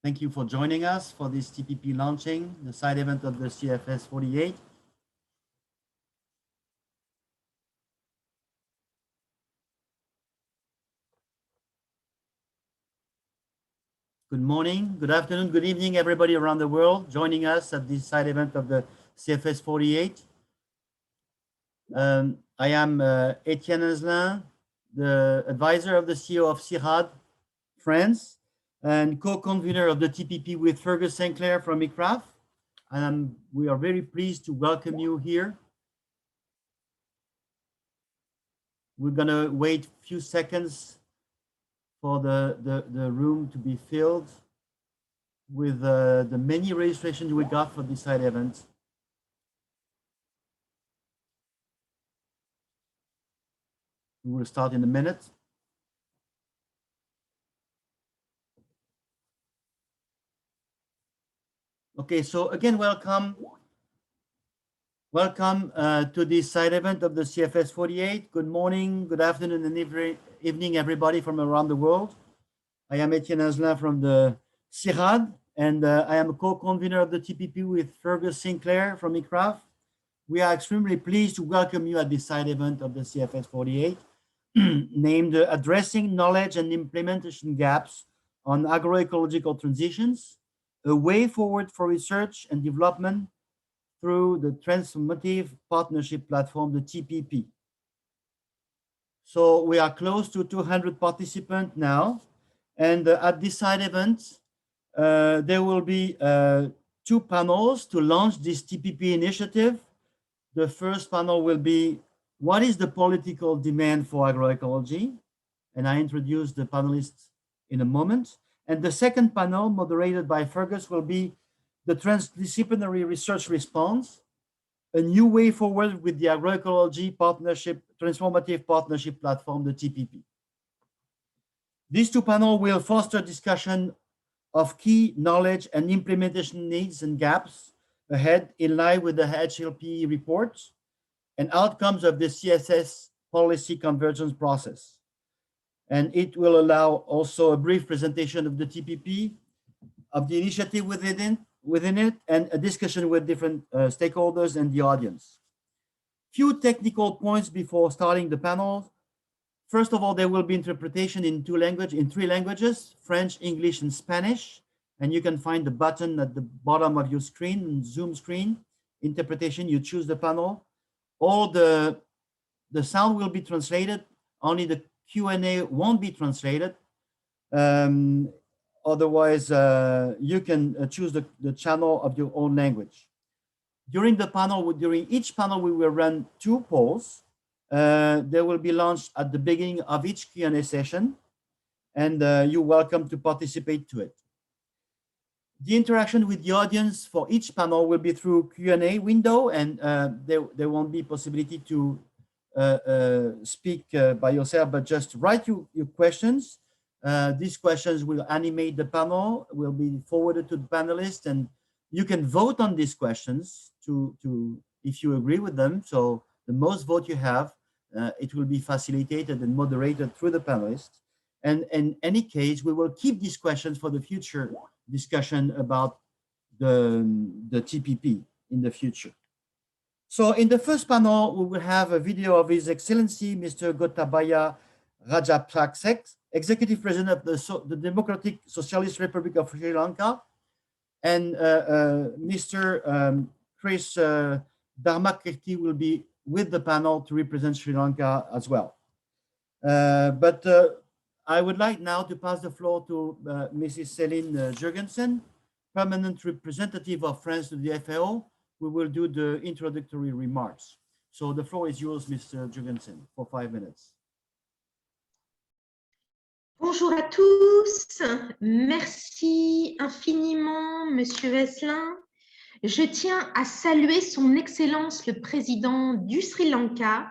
Thank you for joining us for this TPP launching, the side event of the CFS 48. Good morning, good afternoon, good evening, everybody around the world joining us at this side event of the CFS 48. I am Etienne Azlin, the advisor of the CEO of CIRAD, France, and co-convener of the TPP with Fergus Sinclair from ICRAF. And we are very pleased to welcome you here. We're gonna wait a few seconds for the room to be filled with the many registrations we got for this side event. We will start in a minute. Okay, so again, welcome. Welcome to this side event of the CFS 48. Good morning, good afternoon, and evening, everybody from around the world. I am Etienne Azlin from the CIRAD, and I am a co-convener of the TPP with Fergus Sinclair from ICRAF. We are extremely pleased to welcome you at this side event of the CFS 48, named Addressing Knowledge and Implementation Gaps on Agroecological Transitions, a way forward for research and development through the Transformative Partnership Platform, the TPP. So we are close to 200 participants now. And at this side event, there will be 2 panels to launch this TPP initiative. The first panel will be, what is the political demand for agroecology? And I introduce the panelists in a moment. And the second panel, moderated by Fergus, will be the transdisciplinary research response, a new way forward with the agroecology partnership, transformative partnership platform, the TPP. These 2 panels will foster discussion of key knowledge and implementation needs and gaps ahead in line with the HLP report and outcomes of the CSS policy convergence process. And it will allow also a brief presentation of the TPP, of the initiative within it, and a discussion with different stakeholders and the audience. Few technical points before starting the panel. First of all, there will be interpretation in 3 languages, French, English, and Spanish. And you can find the button at the bottom of your screen, Zoom screen, interpretation, you choose the panel. All the sound will be translated, only the Q&A won't be translated. Otherwise, you can choose the channel of your own language. During each panel, we will run 2 polls. They will be launched at the beginning of each Q&A session, and you're welcome to participate to it. The interaction with the audience for each panel will be through Q&A window, and there won't be possibility to speak by yourself, but just write your questions. These questions will animate the panel, will be forwarded to the panelists, and you can vote on these questions if you agree with them. So the most vote you have, it will be facilitated and moderated through the panelists. And in any case, we will keep these questions for the future discussion about the TPP in the future. So in the first panel, we will have a video of His Excellency, Mr. Gotabaya Rajapaksa, Executive President of the Democratic Socialist Republic of Sri Lanka, and Mr. Chris Dharmakirti will be with the panel to represent Sri Lanka as well. I would like now to pass the floor to Mrs. Céline Jurgensen, Permanent Representative of France to the FAO, who will do the introductory remarks. So the floor is yours, Mr. Jurgensen, for 5 minutes. Bonjour à tous, merci infiniment, Monsieur Azlin. Je tiens à saluer son Excellence le Président du Sri Lanka,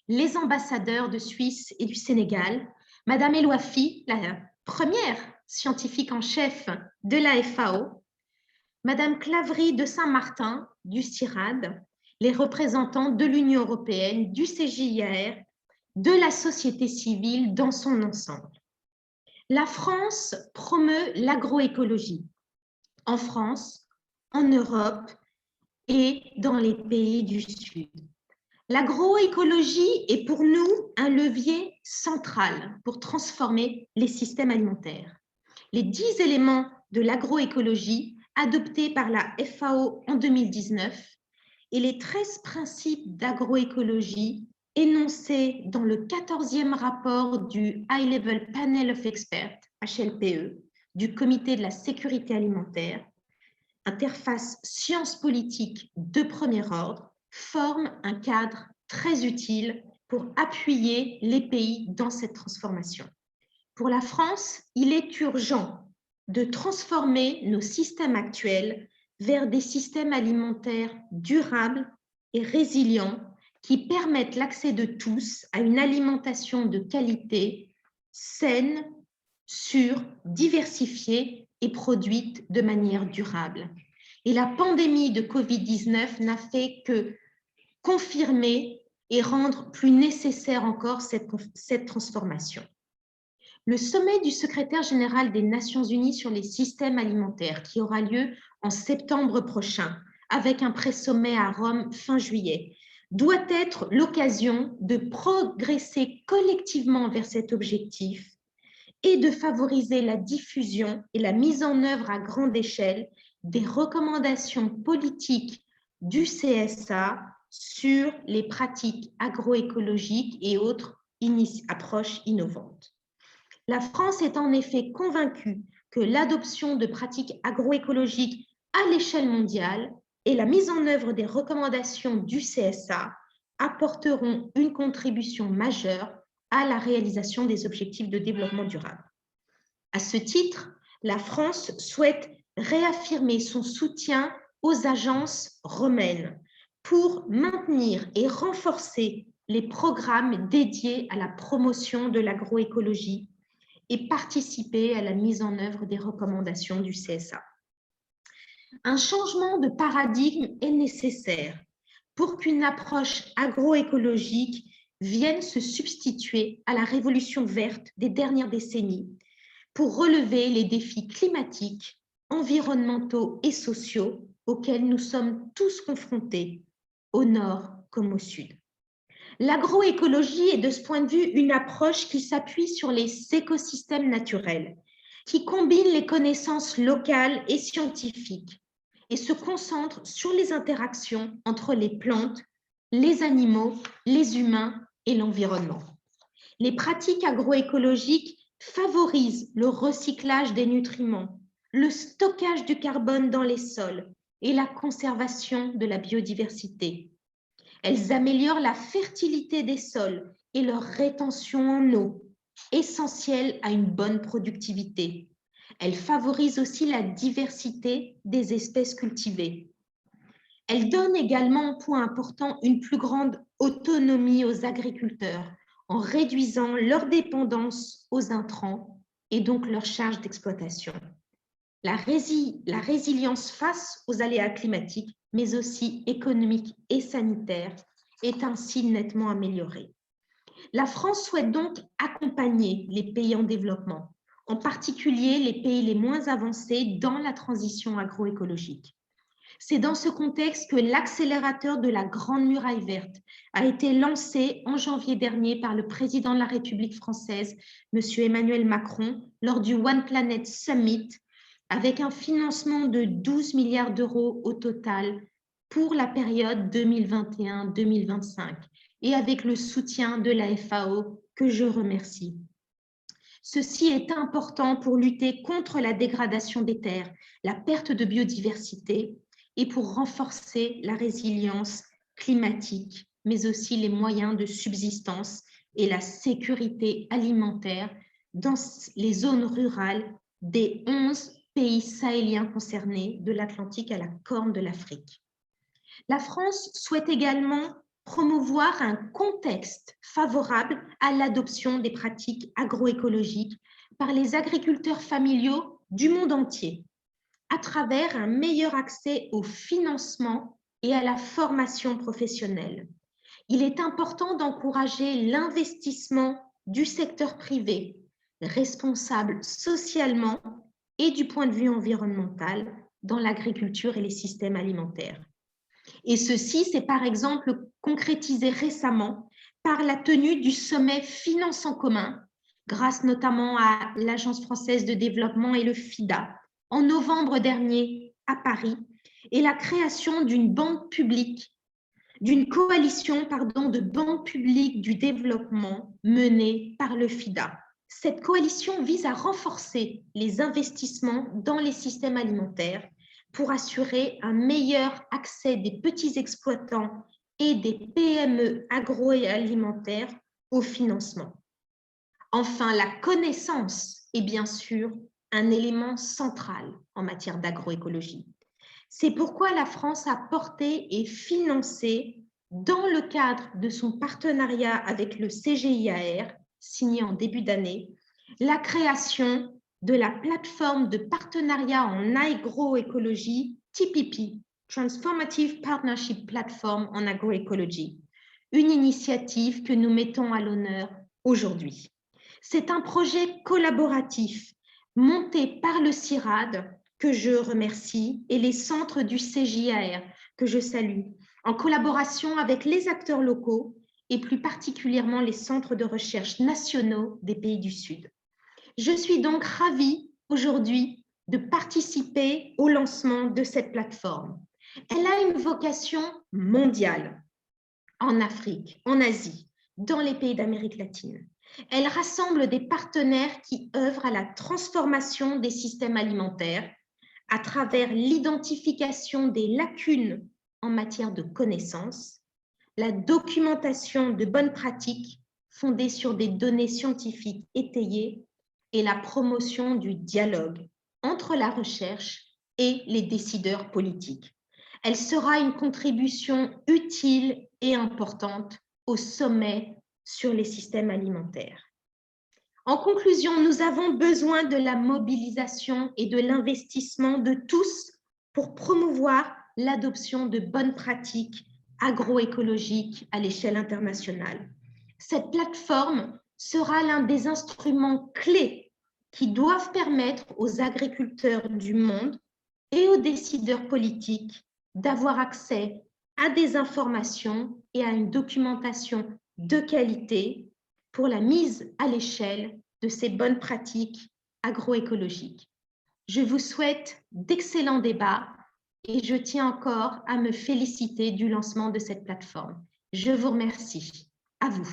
les ambassadeurs de Suisse et du Sénégal, Madame Eloafi, la première scientifique en chef de la FAO, Madame Claverie de Saint-Martin du CIRAD, les représentants de l'Union européenne, du CGIAR, de la société civile dans son ensemble. La France promeut l'agroécologie en France, en Europe et dans les pays du Sud. L'agroécologie est pour nous un levier central pour transformer les systèmes alimentaires. Les 10 éléments de l'agroécologie adoptés par la FAO en 2019 et les 13 principes d'agroécologie énoncés dans le 14e rapport du High Level Panel of Experts, HLPE, du Comité de la sécurité alimentaire, interface sciences politiques de premier ordre, forment un cadre très utile pour appuyer les pays dans cette transformation. Pour la France, il est urgent de transformer nos systèmes actuels vers des systèmes alimentaires durables et résilients qui permettent l'accès de tous à une alimentation de qualité, saine, sûre, diversifiée et produite de manière durable. Et la pandémie de Covid-19 n'a fait que confirmer et rendre plus nécessaire encore cette transformation. Le sommet du secrétaire général des Nations Unies sur les systèmes alimentaires, qui aura lieu en septembre prochain, avec un pré-sommet à Rome fin juillet, doit être l'occasion de progresser collectivement vers cet objectif et de favoriser la diffusion et la mise en œuvre à grande échelle des recommandations politiques du CSA sur les pratiques agroécologiques et autres approches innovantes. La France est en effet convaincue que l'adoption de pratiques agroécologiques à l'échelle mondiale et la mise en œuvre des recommandations du CSA apporteront une contribution majeure à la réalisation des objectifs de développement durable. À ce titre, la France souhaite réaffirmer son soutien aux agences romaines pour maintenir et renforcer les programmes dédiés à la promotion de l'agroécologie et participer à la mise en œuvre des recommandations du CSA. Un changement de paradigme est nécessaire pour qu'une approche agroécologique vienne se substituer à la révolution verte des dernières décennies pour relever les défis climatiques, environnementaux et sociaux auxquels nous sommes tous confrontés, au nord comme au sud. L'agroécologie est de ce point de vue une approche qui s'appuie sur les écosystèmes naturels, qui combine les connaissances locales et scientifiques et se concentre sur les interactions entre les plantes, les animaux, les humains et l'environnement. Les pratiques agroécologiques favorisent le recyclage des nutriments, le stockage du carbone dans les sols et la conservation de la biodiversité. Elles améliorent la fertilité des sols et leur rétention en eau, essentielle à une bonne productivité. Elles favorisent aussi la diversité des espèces cultivées. Elles donnent également, point important, une plus grande autonomie aux agriculteurs en réduisant leur dépendance aux intrants et donc leur charge d'exploitation. La résilience face aux aléas climatiques, mais aussi économiques et sanitaires, est ainsi nettement améliorée. La France souhaite donc accompagner les pays en développement, en particulier les pays les moins avancés dans la transition agroécologique. C'est dans ce contexte que l'accélérateur de la Grande Muraille verte a été lancé en janvier dernier par le président de la République française, M. Emmanuel Macron, lors du One Planet Summit, avec un financement de 12 milliards d'euros au total pour la période 2021-2025 et avec le soutien de la FAO que je remercie. Ceci est important pour lutter contre la dégradation des terres, la perte de biodiversité et pour renforcer la résilience climatique, mais aussi les moyens de subsistance et la sécurité alimentaire dans les zones rurales des 11 pays sahéliens concernés, de l'Atlantique à la Corne de l'Afrique. La France souhaite également promouvoir un contexte favorable à l'adoption des pratiques agroécologiques par les agriculteurs familiaux du monde entier, à travers un meilleur accès au financement et à la formation professionnelle. Il est important d'encourager l'investissement du secteur privé, responsable socialement et du point de vue environnemental, dans l'agriculture et les systèmes alimentaires. Et ceci s'est par exemple concrétisé récemment par la tenue du sommet Finance en commun, grâce notamment à l'Agence française de développement et le FIDA, en novembre dernier à Paris, et la création d'une banque publique, d'une coalition de banques publiques du développement menée par le FIDA. Cette coalition vise à renforcer les investissements dans les systèmes alimentaires pour assurer un meilleur accès des petits exploitants et des PME agroalimentaires au financement. Enfin, la connaissance est bien sûr un élément central en matière d'agroécologie. C'est pourquoi la France a porté et financé, dans le cadre de son partenariat avec le CGIAR, signé en début d'année, la création de la plateforme de partenariat en agroécologie TPP, Transformative Partnership Platform en agroécologie, une initiative que nous mettons à l'honneur aujourd'hui. C'est un projet collaboratif monté par le CIRAD, que je remercie, et les centres du CGIAR, que je salue, en collaboration avec les acteurs locaux et plus particulièrement les centres de recherche nationaux des pays du Sud. Je suis donc ravie aujourd'hui de participer au lancement de cette plateforme. Elle a une vocation mondiale, en Afrique, en Asie, dans les pays d'Amérique latine. Elle rassemble des partenaires qui œuvrent à la transformation des systèmes alimentaires à travers l'identification des lacunes en matière de connaissances, la documentation de bonnes pratiques fondées sur des données scientifiques étayées et la promotion du dialogue entre la recherche et les décideurs politiques. Elle sera une contribution utile et importante au sommet sur les systèmes alimentaires. En conclusion, nous avons besoin de la mobilisation et de l'investissement de tous pour promouvoir l'adoption de bonnes pratiques agroécologiques à l'échelle internationale. Cette plateforme sera l'un des instruments clés qui doivent permettre aux agriculteurs du monde et aux décideurs politiques d'avoir accès à des informations et à une documentation de qualité pour la mise à l'échelle de ces bonnes pratiques agroécologiques. Je vous souhaite d'excellents débats et je tiens encore à me féliciter du lancement de cette plateforme. Je vous remercie. À vous.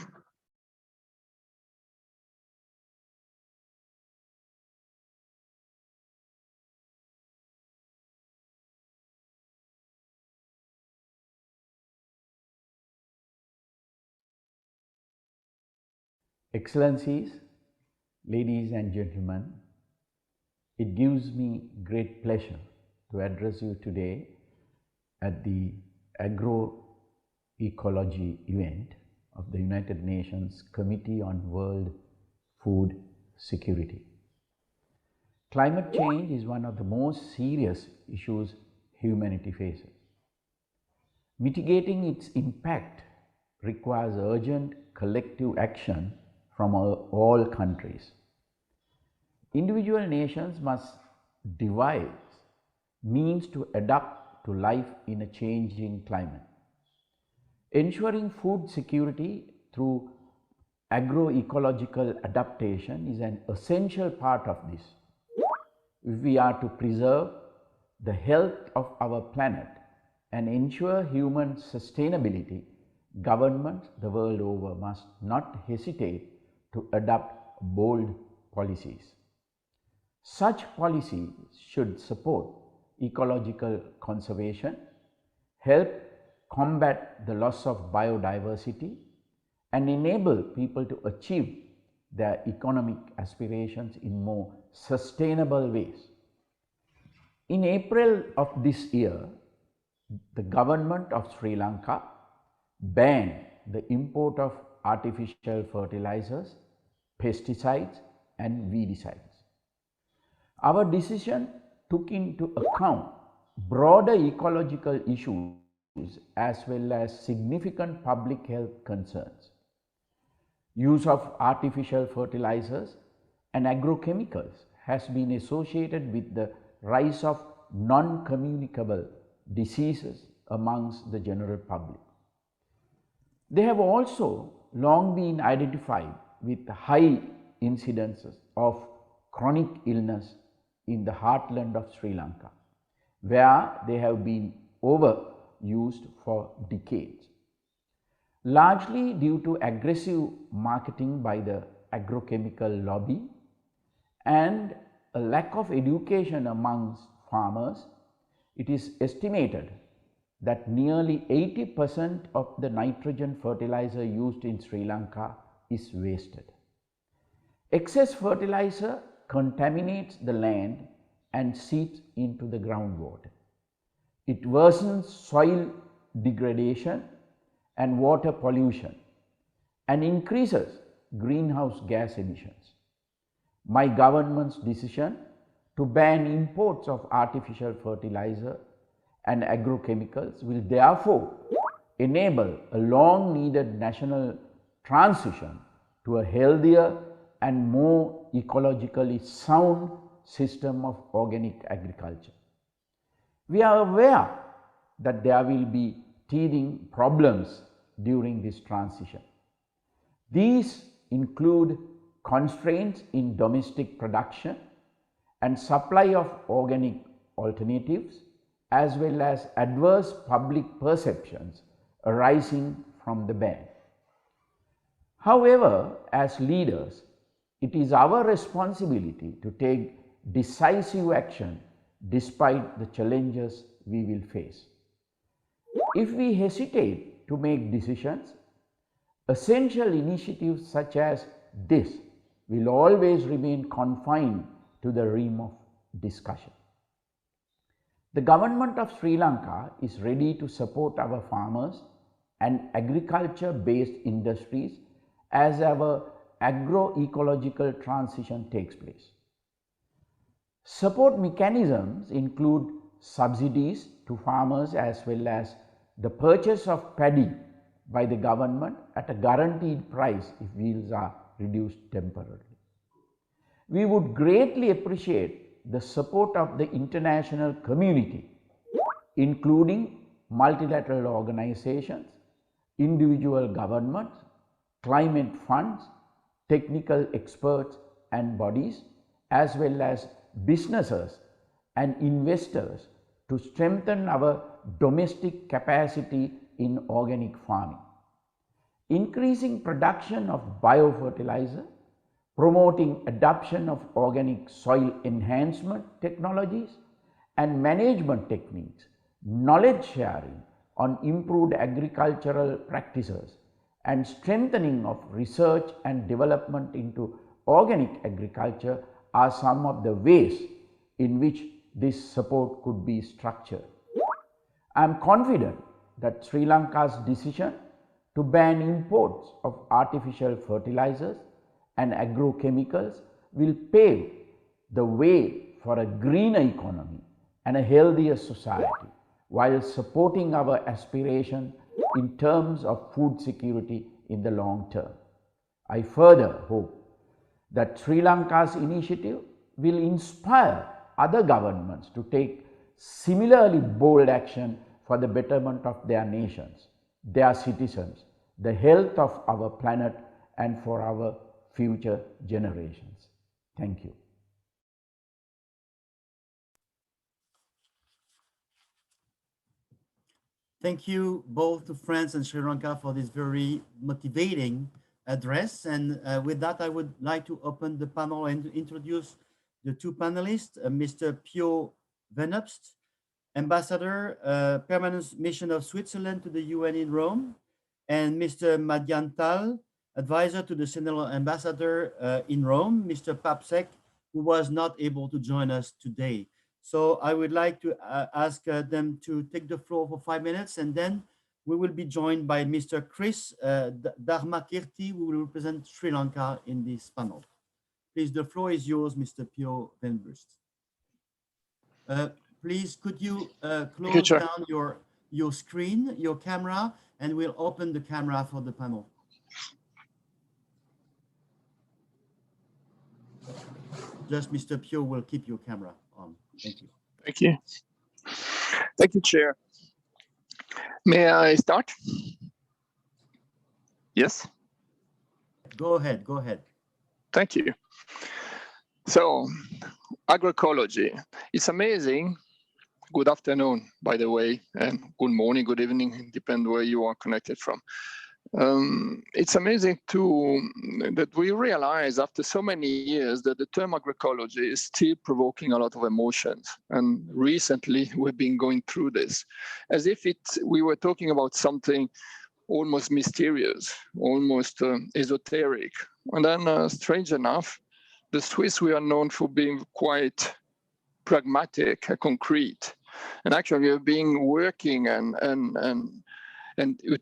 Excellencies, ladies and gentlemen, it gives me great pleasure to address you today at the agroecology event of the United Nations Committee on World Food Security. Climate change is one of the most serious issues humanity faces. Mitigating its impact requires urgent collective action from all countries. Individual nations must devise means to adapt to life in a changing climate. Ensuring food security through agroecological adaptation is an essential part of this. If we are to preserve the health of our planet and ensure human sustainability, governments the world over must not hesitate to adopt bold policies. Such policies should support ecological conservation, help combat the loss of biodiversity, and enable people to achieve their economic aspirations in more sustainable ways. In April of this year, the government of Sri Lanka banned the import of artificial fertilizers, pesticides, and weedicides. Our decision took into account broader ecological issues as well as significant public health concerns. Use of artificial fertilizers and agrochemicals has been associated with the rise of non-communicable diseases amongst the general public. They have also long been identified with high incidences of chronic illness in the heartland of Sri Lanka, where they have been overused for decades, largely due to aggressive marketing by the agrochemical lobby and a lack of education amongst farmers. It is estimated that nearly 80% of the nitrogen fertilizer used in Sri Lanka is wasted. Excess fertilizer contaminates the land and seeps into the groundwater. It worsens soil degradation and water pollution and increases greenhouse gas emissions. My government's decision to ban imports of artificial fertilizer and agrochemicals will therefore enable a long needed national transition to a healthier and more ecologically sound system of organic agriculture. We are aware that there will be teething problems during this transition. These include constraints in domestic production and supply of organic alternatives, as well as adverse public perceptions arising from the ban. However, as leaders, it is our responsibility to take decisive action despite the challenges we will face. If we hesitate to make decisions, essential initiatives such as this will always remain confined to the realm of discussion. The government of Sri Lanka is ready to support our farmers and agriculture-based industries as our agro-ecological transition takes place. Support mechanisms include subsidies to farmers as well as the purchase of paddy by the government at a guaranteed price if yields are reduced temporarily. We would greatly appreciate the support of the international community, including multilateral organizations, individual governments, climate funds, technical experts and bodies, as well as businesses and investors to strengthen our domestic capacity in organic farming. Increasing production of biofertilizer, promoting adoption of organic soil enhancement technologies and management techniques, knowledge sharing on improved agricultural practices, and strengthening of research and development into organic agriculture are some of the ways in which this support could be structured. I am confident that Sri Lanka's decision to ban imports of artificial fertilizers and agrochemicals will pave the way for a greener economy and a healthier society, while supporting our aspiration in terms of food security in the long term. I further hope that Sri Lanka's initiative will inspire other governments to take similarly bold action for the betterment of their nations, their citizens, the health of our planet, and for our future generations. Thank you. Thank you both to France and Sri Lanka for this very motivating address. And with that, I would like to open the panel and introduce the two panelists, Mr. Pio Venupst, Ambassador, Permanent Mission of Switzerland to the UN in Rome, and Mr. Madyantal, Advisor to the Senegal Ambassador in Rome, Mr. Papsek, who was not able to join us today. So I would like to ask them to take the floor for 5 minutes, and then we will be joined by Mr. Chris Dharmakirti, who will represent Sri Lanka in this panel. Please, the floor is yours, Mr. Pio Venupst. Please, could you close down your screen, your camera, and we'll open the camera for the panel. Just Mr. Pio will keep your camera on. Thank you. Thank you. Thank you, Chair. May I start? Yes? Go ahead, go ahead. Thank you. So, agroecology, it's amazing. Good afternoon, by the way, and good morning, good evening, depend where you are connected from. It's amazing that we realize after so many years that the term agroecology is still provoking a lot of emotions. And recently we've been going through this as if we were talking about something almost mysterious, almost esoteric. And then strange enough, the Swiss, we are known for being quite pragmatic, concrete. And actually we have been working and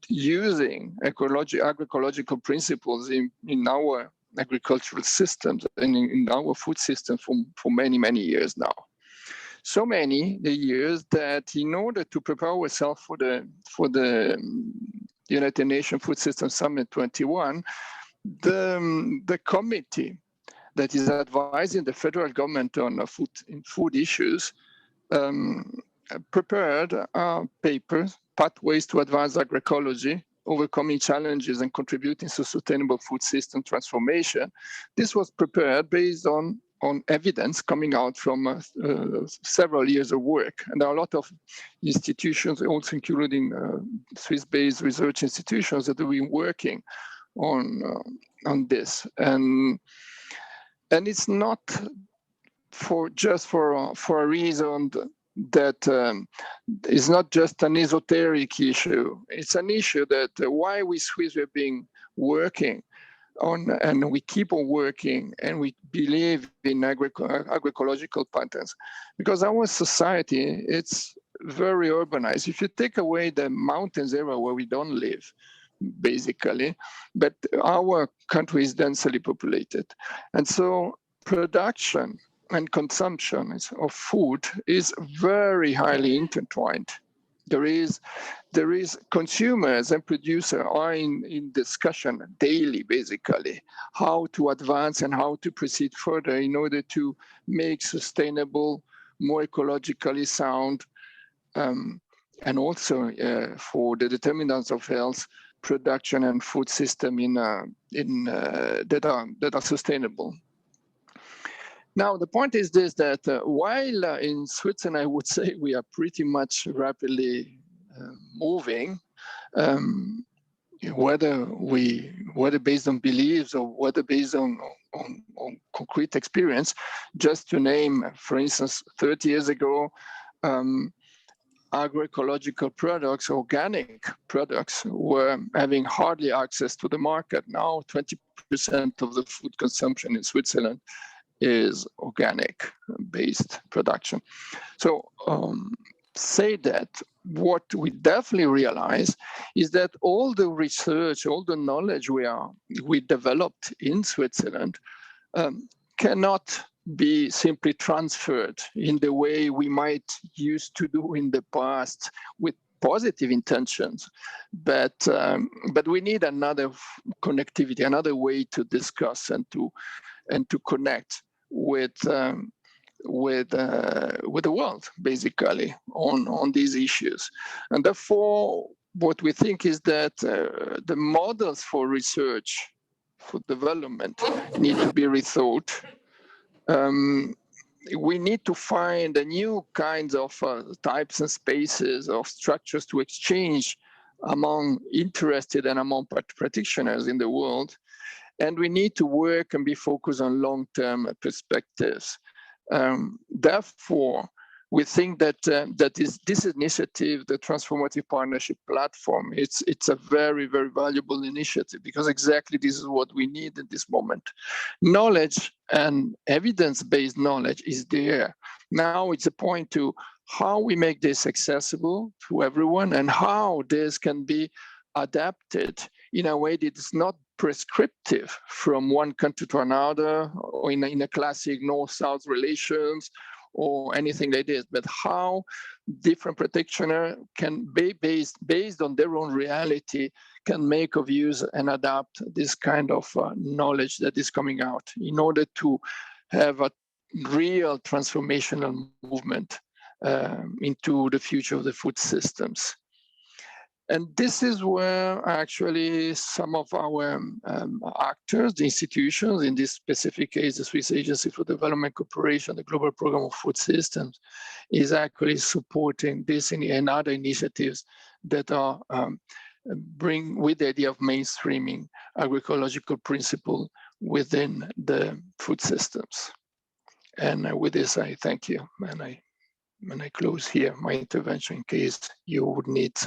using agroecological principles in our agricultural systems and in our food system for many, many years now. So many the years that in order to prepare ourselves for the United Nations Food System Summit 21, the committee that is advising the federal government on food issues prepared papers, Pathways to Advance Agroecology, Overcoming Challenges and Contributing to Sustainable Food System Transformation. This was prepared based on evidence coming out from several years of work. And there are a lot of institutions, also including Swiss-based research institutions, that have been working on this. And it's not just for a reason that is not just an esoteric issue. It's an issue that why we Swiss have been working on, and we keep on working, and we believe in agroecological patterns, because our society, it's very urbanized. If you take away the mountains area where we don't live, basically, but our country is densely populated. And so production and consumption of food is very highly intertwined. There is consumers and producers are in discussion daily, basically, how to advance and how to proceed further in order to make sustainable, more ecologically sound, and also for the determinants of health, production and food system that are sustainable. Now, the point is this, that while in Switzerland, I would say we are pretty much rapidly moving, whether based on beliefs or whether based on concrete experience, just to name, for instance, 30 years ago, agroecological products, organic products, were having hardly access to the market. Now, 20% of the food consumption in Switzerland is organic-based production. So say that what we definitely realize is that all the research, all the knowledge we developed in Switzerland cannot be simply transferred in the way we might used to do in the past with positive intentions, but we need another connectivity, another way to discuss and to connect with the world, basically, on these issues. And therefore, what we think is that the models for research, for development, need to be rethought. We need to find a new kinds of types and spaces of structures to exchange among interested and among practitioners in the world. And we need to work and be focused on long-term perspectives. Therefore, we think that this initiative, the Transformative Partnership Platform, it's a very, very valuable initiative, because exactly this is what we need at this moment. Knowledge and evidence-based knowledge is there. Now it's a point to how we make this accessible to everyone and how this can be adapted in a way that is not prescriptive from one country to another, or in a classic north-south relations or anything like this, but how different practitioners can be based on their own reality, can make of use and adapt this kind of knowledge that is coming out in order to have a real transformational movement into the future of the food systems. And this is where actually some of our actors, the institutions, in this specific case, the Swiss Agency for Development Cooperation, the Global Program of Food Systems, is actually supporting this and other initiatives that are bring with the idea of mainstreaming agroecological principle within the food systems. And with this, I thank you. And I close here my intervention in case you would need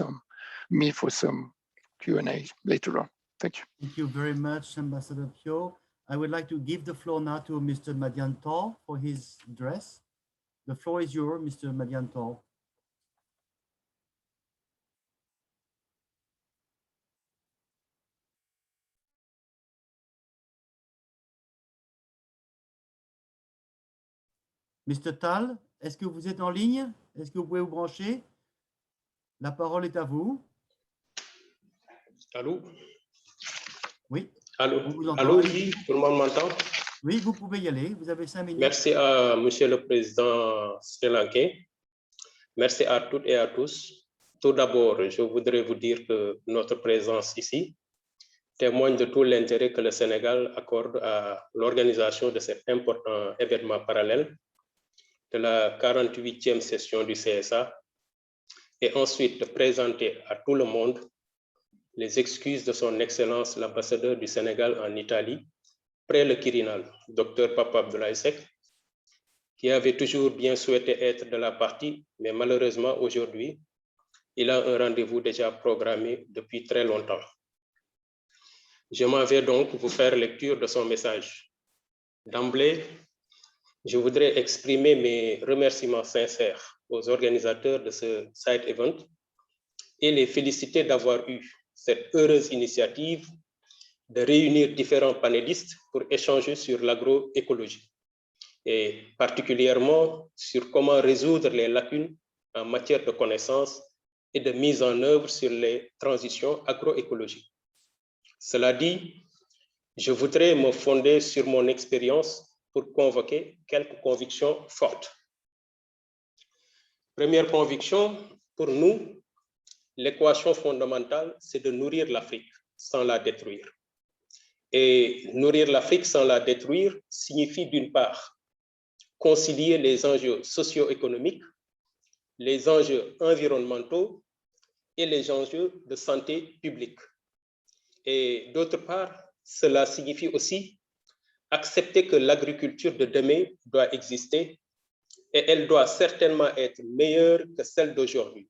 me for some Q&A later on. Thank you. Thank you very much, Ambassador Pio. I would like to give the floor now to Mr. Madiantor for his address. The floor is yours, Mr. Madiantor. Mr. Tal, est-ce que vous êtes en ligne? Est-ce que vous pouvez vous brancher? La parole est à vous. Allô? Oui. Allô? On vous entend. Allô, oui, tout le monde m'entend? Oui, vous pouvez y aller. Vous avez 5 minutes. Merci à Monsieur le Président sri-lankais. Merci à toutes et à tous. Tout d'abord, je voudrais vous dire que notre présence ici témoigne de tout l'intérêt que le Sénégal accorde à l'organisation de cet important événement parallèle de la 48e session du CSA et ensuite de présenter à tout le monde les excuses de son Excellence l'ambassadeur du Sénégal en Italie, près le Quirinal, Dr Papa Abdoulaye Seck, qui avait toujours bien souhaité être de la partie, mais malheureusement aujourd'hui, il a un rendez-vous déjà programmé depuis très longtemps. Je m'en vais donc vous faire lecture de son message. D'emblée, je voudrais exprimer mes remerciements sincères aux organisateurs de ce side event et les féliciter d'avoir eu cette heureuse initiative de réunir différents panélistes pour échanger sur l'agroécologie et particulièrement sur comment résoudre les lacunes en matière de connaissances et de mise en œuvre sur les transitions agroécologiques. Cela dit, je voudrais me fonder sur mon expérience pour convoquer quelques convictions fortes. Première conviction, pour nous, l'équation fondamentale, c'est de nourrir l'Afrique sans la détruire. Et nourrir l'Afrique sans la détruire signifie d'une part concilier les enjeux socio-économiques, les enjeux environnementaux et les enjeux de santé publique. Et d'autre part, cela signifie aussi accepter que l'agriculture de demain doit exister et elle doit certainement être meilleure que celle d'aujourd'hui.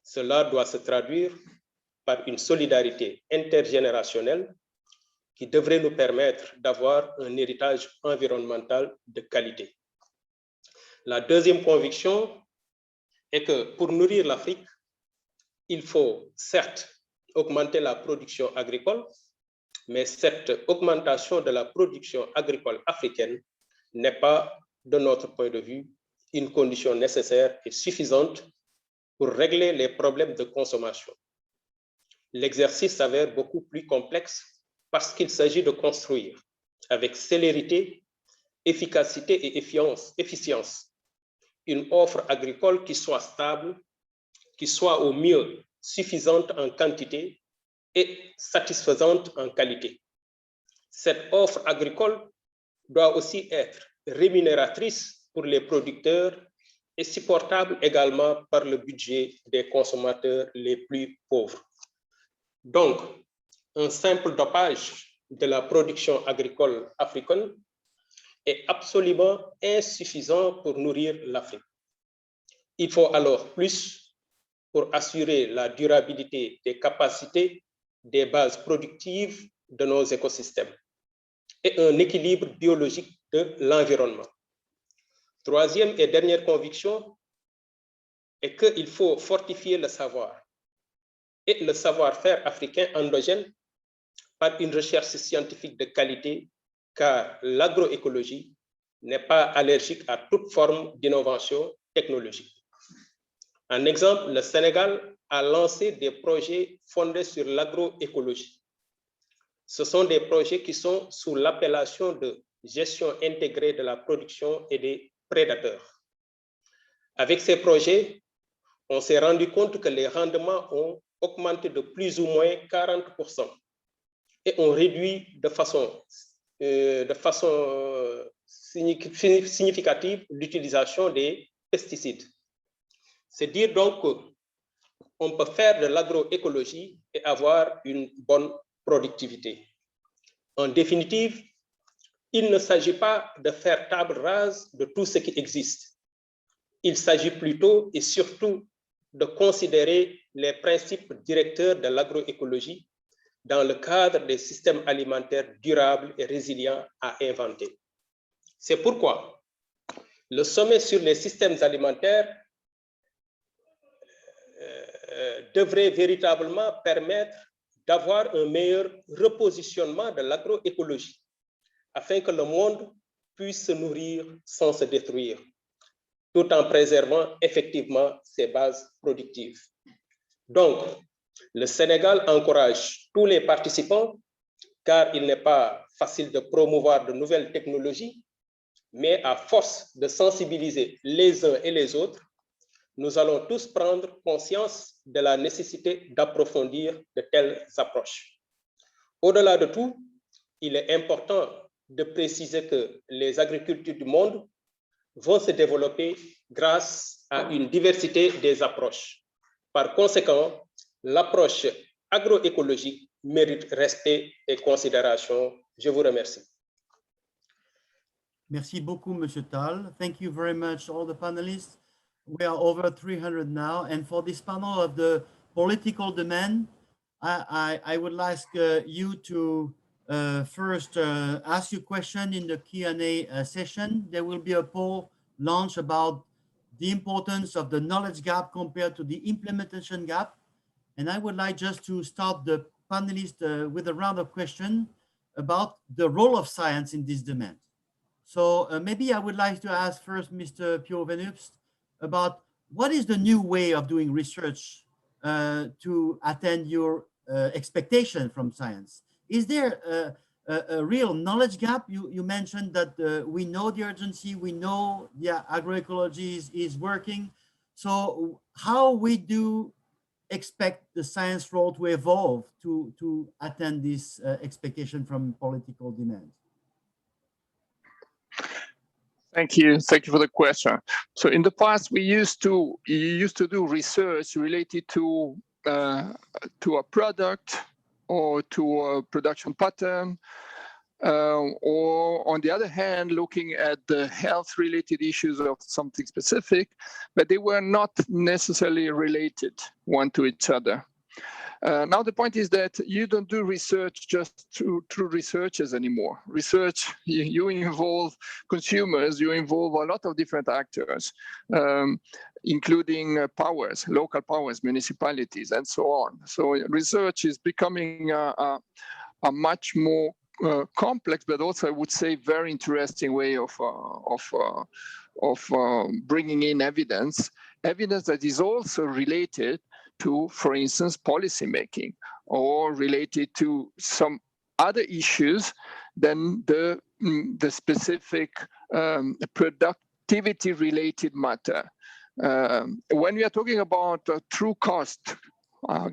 Cela doit se traduire par une solidarité intergénérationnelle qui devrait nous permettre d'avoir un héritage environnemental de qualité. La deuxième conviction est que pour nourrir l'Afrique, il faut certes augmenter la production agricole, mais cette augmentation de la production agricole africaine n'est pas, de notre point de vue, une condition nécessaire et suffisante pour régler les problèmes de consommation. L'exercice s'avère beaucoup plus complexe parce qu'il s'agit de construire avec célérité, efficacité et efficience une offre agricole qui soit stable, qui soit au mieux suffisante en quantité et satisfaisante en qualité. Cette offre agricole doit aussi être rémunératrice pour les producteurs et supportable également par le budget des consommateurs les plus pauvres. Donc, un simple dopage de la production agricole africaine est absolument insuffisant pour nourrir l'Afrique. Il faut alors plus pour assurer la durabilité des capacités des bases productives de nos écosystèmes et un équilibre biologique de l'environnement. Troisième et dernière conviction est qu'il faut fortifier le savoir et le savoir-faire africain endogène par une recherche scientifique de qualité, car l'agroécologie n'est pas allergique à toute forme d'innovation technologique. En exemple, le Sénégal a lancé des projets fondés sur l'agroécologie. Ce sont des projets qui sont sous l'appellation de gestion intégrée de la production et des prédateurs. Avec ces projets, on s'est rendu compte que les rendements ont augmenté de plus ou moins 40% et ont réduit de façon significative l'utilisation des pesticides. C'est dire donc qu'on peut faire de l'agroécologie et avoir une bonne productivité. En définitive, il ne s'agit pas de faire table rase de tout ce qui existe. Il s'agit plutôt et surtout de considérer les principes directeurs de l'agroécologie dans le cadre des systèmes alimentaires durables et résilients à inventer. C'est pourquoi le sommet sur les systèmes alimentaires devrait véritablement permettre d'avoir un meilleur repositionnement de l'agroécologie afin que le monde puisse se nourrir sans se détruire, tout en préservant effectivement ses bases productives. Donc, le Sénégal encourage tous les participants, car il n'est pas facile de promouvoir de nouvelles technologies, mais à force de sensibiliser les uns et les autres, nous allons tous prendre conscience de la nécessité d'approfondir de telles approches. Au-delà de tout, il est important de préciser que les agricultures du monde vont se développer grâce à une diversité des approches. Par conséquent, l'approche agroécologique mérite respect et considération. Je vous remercie. Merci beaucoup, Monsieur Tal. Thank you very much, all the panelists. We are over 300 now, and for this panel of the political demand, I would ask you to first ask your question in the Q&A session. There will be a poll launched about the importance of the knowledge gap compared to the implementation gap. And I would like just to start the panelists with a round of questions about the role of science in this demand. So maybe I would like to ask first Mr. Pio-Venupst about what is the new way of doing research to attend your expectation from science? Is there a real knowledge gap? You mentioned that we know the urgency, we know agroecology is working. So how we do expect the science role to evolve to attend this expectation from political demand? Thank you for the question. So in the past, we used to do research related to a product or to a production pattern, or on the other hand, looking at the health-related issues of something specific, but they were not necessarily related one to each other. Now the point is that you don't do research just through researchers anymore. Research, you involve consumers, you involve a lot of different actors, including powers, local powers, municipalities, and so on. So research is becoming a much more complex, but also I would say very interesting way of bringing in evidence that is also related to, for instance, policy making, or related to some other issues than the specific productivity related matter. When we are talking about true cost,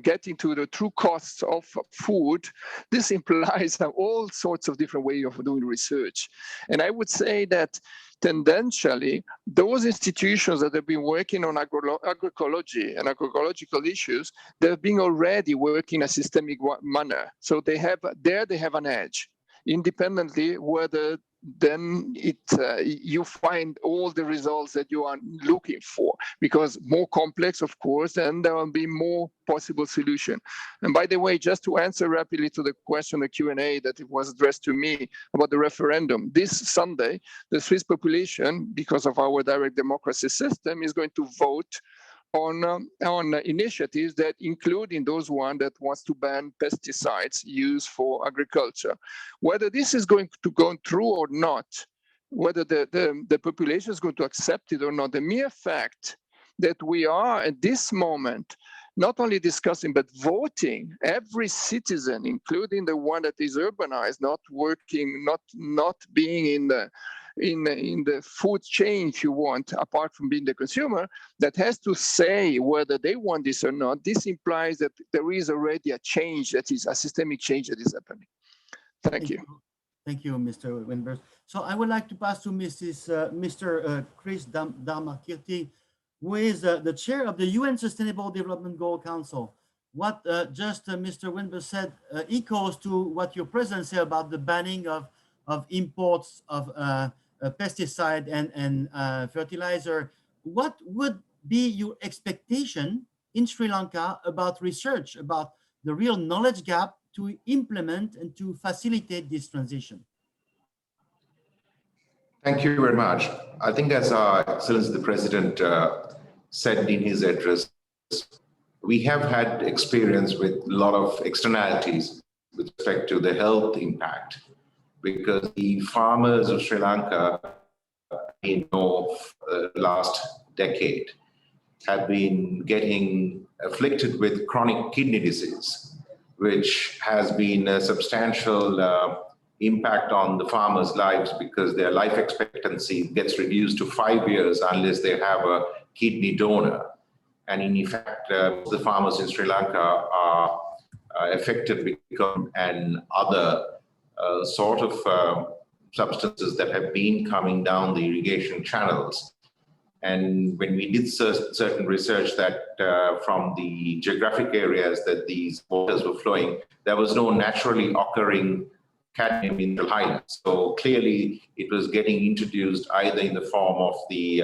getting to the true costs of food, this implies all sorts of different ways of doing research. And I would say that tendentially, those institutions that have been working on agroecology and agroecological issues, they've been already working in a systemic manner. So they have an edge, independently whether then you find all the results that you are looking for, because more complex, of course, and there will be more possible solution. And by the way, just to answer rapidly to the question, the Q&A that it was addressed to me about the referendum, this Sunday, the Swiss population, because of our direct democracy system, is going to vote on initiatives that including those one that wants to ban pesticides used for agriculture. Whether this is going to go through or not, whether the population is going to accept it or not, the mere fact that we are at this moment not only discussing but voting, every citizen, including the one that is urbanized, not working, not being the food chain, if you want, apart from being the consumer, that has to say whether they want this or not. This implies that there is already a change, that is a systemic change that is happening. Thank you. Thank you, Mr. Winberg. So I would like to pass to Mr. Chris Damakirti, who is the chair of the UN Sustainable Development Goal Council. What Mr. Winberg said echoes to what your president said about the banning of imports of pesticide and fertilizer. What would be your expectation in Sri Lanka about research, about the real knowledge gap to implement and to facilitate this transition? Thank you very much. I think as Our Excellency the President said in his address, we have had experience with a lot of externalities with respect to the health impact, because the farmers of Sri Lanka, in the last decade, have been getting afflicted with chronic kidney disease, which has been a substantial impact on the farmers' lives, because their life expectancy gets reduced to 5 years unless they have a kidney donor. And in fact, the farmers in Sri Lanka are affected because and other sort of substances that have been coming down the irrigation channels. And when we did certain research that from the geographic areas that these waters were flowing, there was no naturally occurring cadmium mineral highlands. So clearly it was getting introduced either in the form of the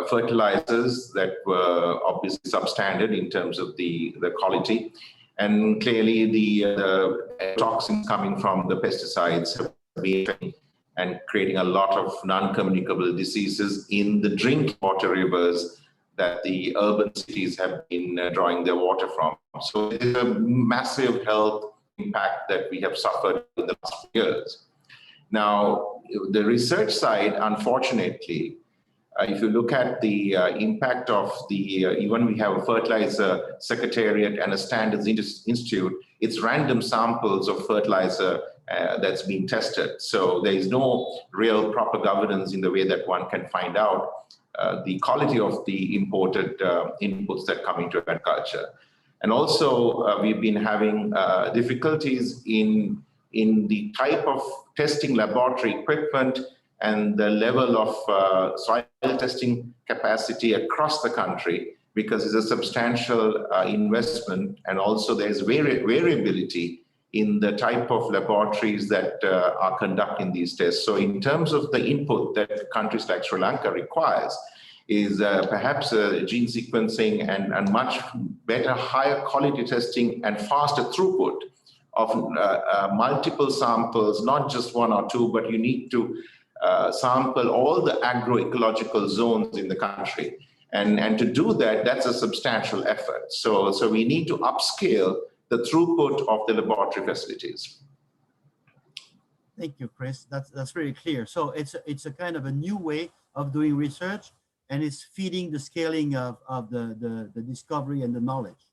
fertilizers that were obviously substandard in terms of the quality. And clearly the toxins coming from the pesticides have been and creating a lot of non-communicable diseases in the drinking water rivers that the urban cities have been drawing their water from. So it is a massive health impact that we have suffered in the last few years. Now, the research side, unfortunately, if you look at the impact of even we have a fertilizer secretariat and a standards institute, it's random samples of fertilizer that's been tested. So there is no real proper governance in the way that one can find out the quality of the imported inputs that come into agriculture. And also we've been having difficulties in the type of testing laboratory equipment and the level of soil testing capacity across the country, because it's a substantial investment, and also there's variability in the type of laboratories that are conducting these tests. So in terms of the input that countries like Sri Lanka requires is perhaps gene sequencing and much better, higher quality testing and faster throughput of multiple samples, not just one or two, but you need to sample all the agroecological zones in the country. And to do that, that's a substantial effort. So we need to upscale the throughput of the laboratory facilities. Thank you, Chris. That's very clear. So it's a kind of a new way of doing research, and it's feeding the scaling of the discovery and the knowledge.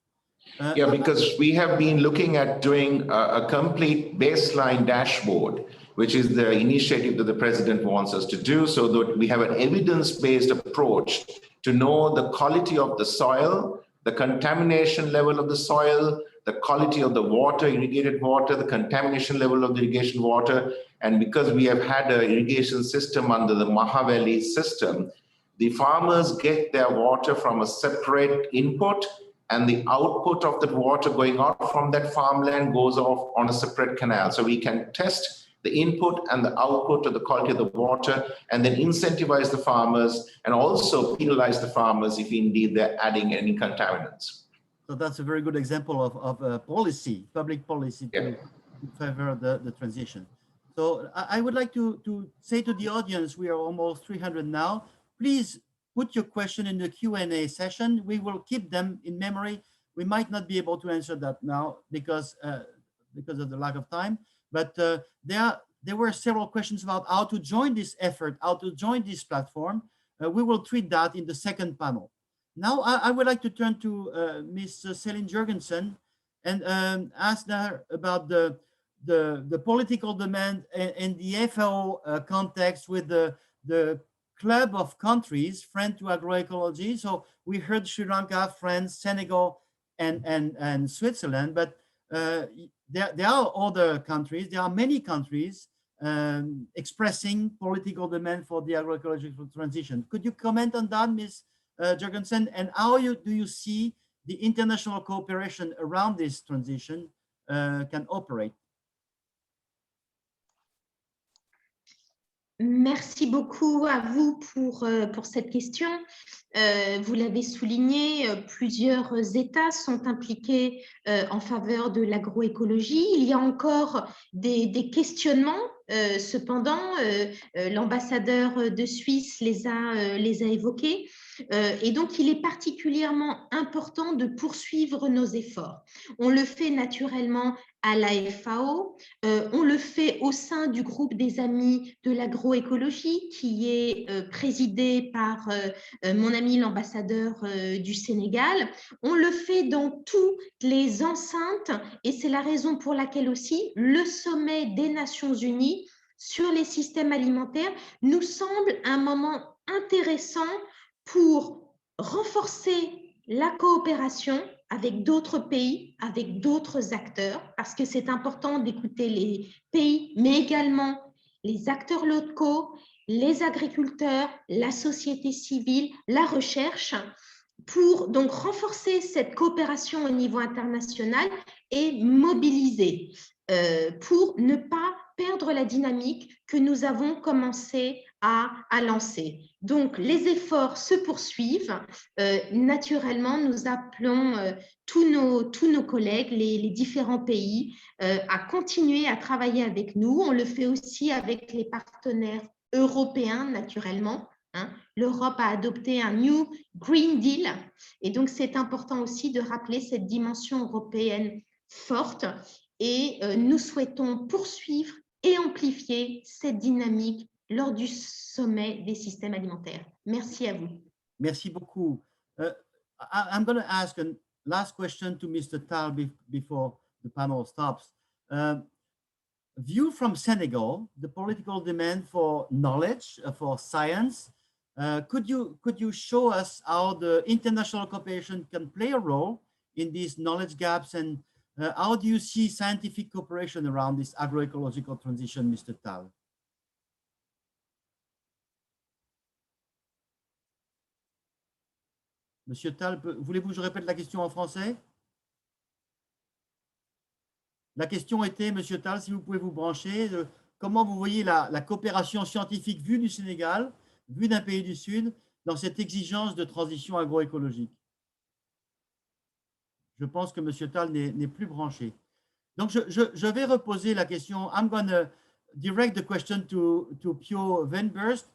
Yeah, because we have been looking at doing a complete baseline dashboard, which is the initiative that the president wants us to do, so that we have an evidence-based approach to know the quality of the soil, the contamination level of the soil, the quality of the water, irrigated water, the contamination level of the irrigation water. And because we have had an irrigation system under the Mahaveli system, the farmers get their water from a separate input, and the output of that water going out from that farmland goes off on a separate canal. So we can test the input and the output of the quality of the water, and then incentivize the farmers and also penalize the farmers if indeed they're adding any contaminants. So that's a very good example of policy, public policy to favor the transition. So I would like to say to the audience, we are almost 300 now. Please put your question in the Q&A session. We will keep them in memory. We might not be able to answer that now because of the lack of time, but there were several questions about how to join this effort, how to join this platform. We will treat that in the second panel. Now I would like to turn to Ms. Celine Jurgensen and ask her about the political demand in the FAO context with the club of countries friend to agroecology. So we heard Sri Lanka, France, Senegal, and Switzerland, but there are other countries. There are many countries expressing political demand for the agroecological transition. Could you comment on that, Ms. Jurgensen? And how do you see the international cooperation around this transition can operate? Merci beaucoup à vous pour cette question. Vous l'avez souligné, plusieurs États sont impliqués en faveur de l'agroécologie. Il y a encore des questionnements. Cependant, l'ambassadeur de Suisse les a évoqués. Et donc, il est particulièrement important de poursuivre nos efforts. On le fait naturellement à la FAO, on le fait au sein du groupe des amis de l'agroécologie qui est présidé par mon ami l'ambassadeur du Sénégal. On le fait dans toutes les enceintes et c'est la raison pour laquelle aussi le sommet des Nations Unies sur les systèmes alimentaires nous semble un moment intéressant pour renforcer la coopération avec d'autres pays, avec d'autres acteurs, parce que c'est important d'écouter les pays, mais également les acteurs locaux, les agriculteurs, la société civile, la recherche, pour donc renforcer cette coopération au niveau international et mobiliser pour ne pas perdre la dynamique que nous avons commencé à lancer. Donc, les efforts se poursuivent. Naturellement, nous appelons tous nos collègues, les différents pays, à continuer à travailler avec nous. On le fait aussi avec les partenaires européens, naturellement. L'Europe a adopté un New Green Deal et donc c'est important aussi de rappeler cette dimension européenne forte et nous souhaitons poursuivre et amplifier cette dynamique lors du sommet des systèmes alimentaires. Merci à vous. Merci beaucoup. I'm going to ask a last question to Mr. Tal before the panel stops. View from Senegal, the political demand for knowledge, for science. Could you show us how the international cooperation can play a role in these knowledge gaps, and how do you see scientific cooperation around this agroecological transition, Mr. Tal? Monsieur Tal, voulez-vous que je répète la question en français? La question était, Monsieur Tal, si vous pouvez vous brancher, comment vous voyez la coopération scientifique vue du Sénégal, vue d'un pays du Sud, dans cette exigence de transition agroécologique? Je pense que Monsieur Tal n'est plus branché. Donc, je vais reposer la question. I'm going to direct the question to Pio Venburst.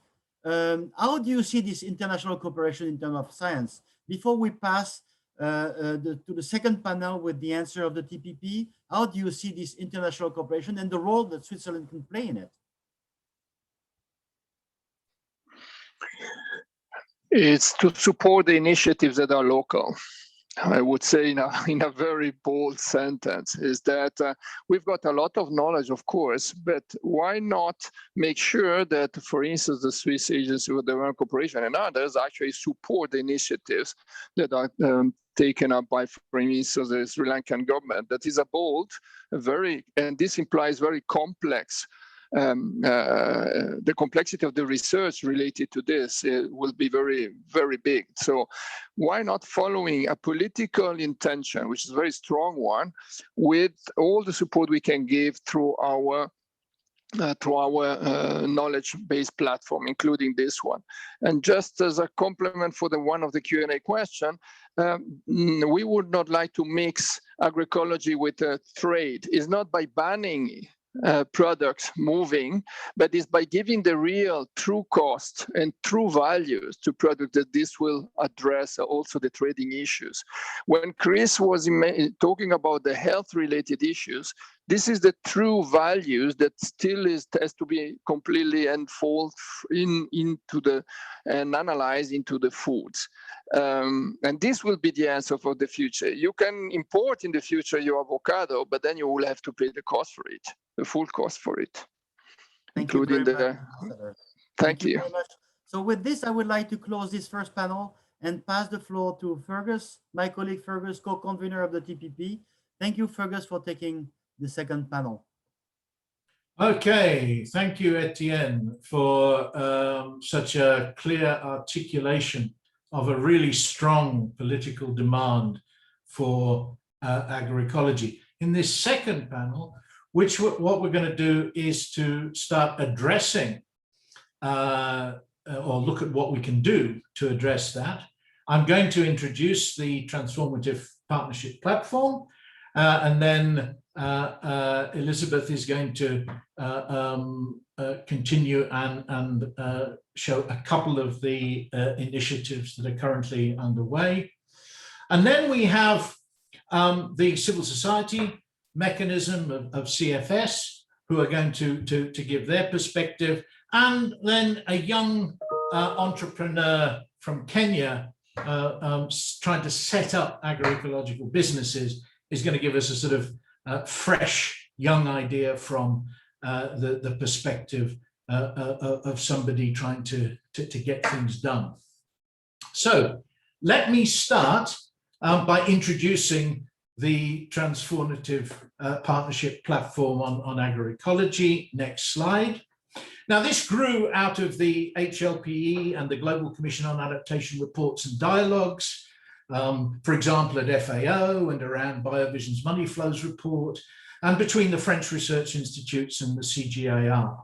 How do you see this international cooperation in terms of science? Before we pass to the second panel with the answer of the TPP, how do you see this international cooperation and the role that Switzerland can play in it? It's to support the initiatives that are local. I would say in a very bold sentence is that we've got a lot of knowledge, of course, but why not make sure that, for instance, the Swiss Agency for Development Cooperation and others actually support the initiatives that are taken up by, for instance, the Sri Lankan government. That is a bold, and this implies very complex. The complexity of the research related to this will be very, very big. So why not following a political intention, which is a very strong one, with all the support we can give through our knowledge-based platform, including this one. And just as a complement for one of the Q&A question, we would not like to mix agroecology with trade. It's not by banning products moving, but it's by giving the real true cost and true values to products that this will address also the trading issues. When Chris was talking about the health-related issues, this is the true values that still has to be completely unfolded into the and analyzed into the foods. And this will be the answer for the future. You can import in the future your avocado, but then you will have to pay the cost for it, the full cost for it, including the. Thank you very much. So with this, I would like to close this first panel and pass the floor to Fergus, my colleague Fergus, co-convener of the TPP. Thank you, Fergus, for taking the second panel. Okay, thank you, Etienne, for such a clear articulation of a really strong political demand for agroecology. In this second panel, what we're going to do is to start addressing or look at what we can do to address that. I'm going to introduce the Transformative Partnership Platform, and then Elizabeth is going to continue and show a couple of the initiatives that are currently underway. And then we have the civil society mechanism of CFS, who are going to give their perspective, and then a young entrepreneur from Kenya trying to set up agroecological businesses is going to give us a sort of fresh, young idea from the perspective of somebody trying to get things done. So let me start by introducing the Transformative Partnership Platform on agroecology. Next slide. Now, this grew out of the HLPE and the Global Commission on Adaptation reports and dialogues, for example, at FAO and around Biovision's Money Flows report, and between the French Research Institutes and the CGIAR.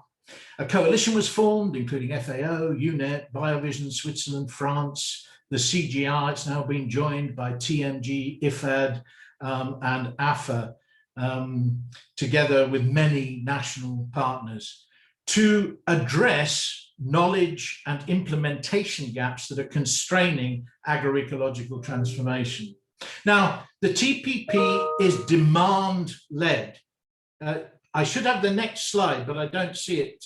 A coalition was formed, including FAO, UNEP, Biovision, Switzerland, France, the CGIAR. It's now been joined by TMG, IFAD, and AFA, together with many national partners, to address knowledge and implementation gaps that are constraining agroecological transformation. Now, the TPP is demand-led. I should have the next slide, but I don't see it.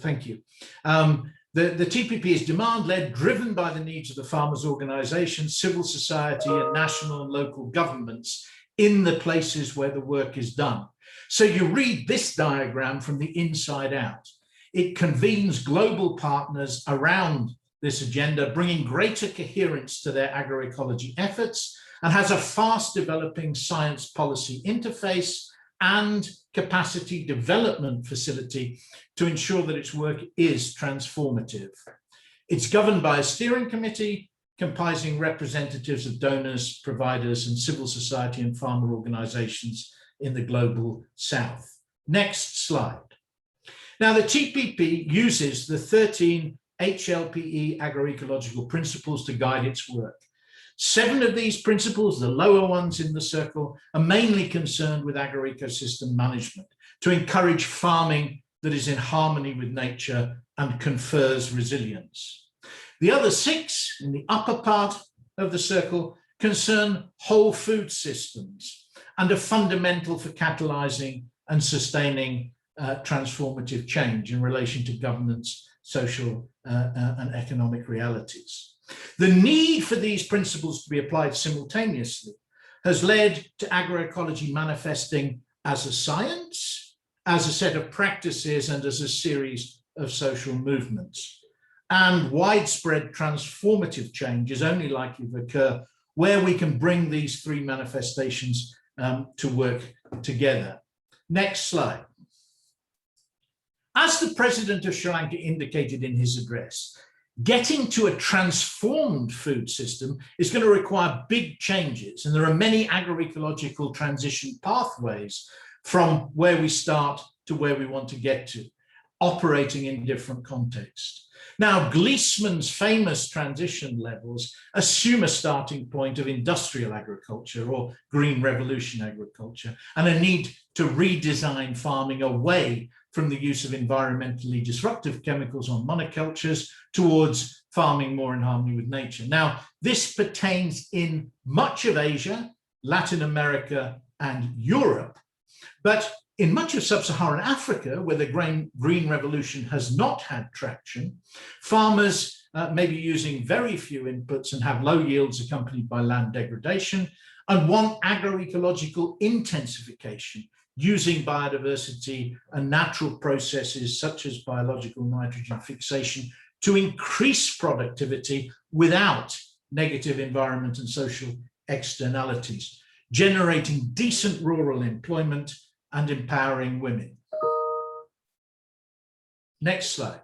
Thank you. The TPP is demand-led, driven by the needs of the farmers' organizations, civil society, and national and local governments in the places where the work is done. So you read this diagram from the inside out. It convenes global partners around this agenda, bringing greater coherence to their agroecology efforts, and has a fast developing science policy interface and capacity development facility to ensure that its work is transformative. It's governed by a steering committee comprising representatives of donors, providers, and civil society and farmer organizations in the global south. Next slide. Now, the TPP uses the 13 HLPE agroecological principles to guide its work. 7 of these principles, the lower ones in the circle, are mainly concerned with agroecosystem management to encourage farming that is in harmony with nature and confers resilience. The other 6 in the upper part of the circle concern whole food systems and are fundamental for catalyzing and sustaining transformative change in relation to governance, social and economic realities. The need for these principles to be applied simultaneously has led to agroecology manifesting as a science, as a set of practices, and as a series of social movements. And widespread transformative change is only likely to occur where we can bring these 3 manifestations to work together. Next slide. As the President of Sri Lanka indicated in his address, getting to a transformed food system is going to require big changes, and there are many agroecological transition pathways from where we start to where we want to get to. operating in different contexts. Now, Gleesman's famous transition levels assume a starting point of industrial agriculture or green revolution agriculture and a need to redesign farming away from the use of environmentally disruptive chemicals on monocultures towards farming more in harmony with nature. Now, this pertains in much of Asia, Latin America, and Europe, but in much of sub-Saharan Africa, where the green revolution has not had traction, farmers may be using very few inputs and have low yields accompanied by land degradation and want agroecological intensification, using biodiversity and natural processes such as biological nitrogen fixation to increase productivity without negative environment and social externalities, generating decent rural employment and empowering women. Next slide.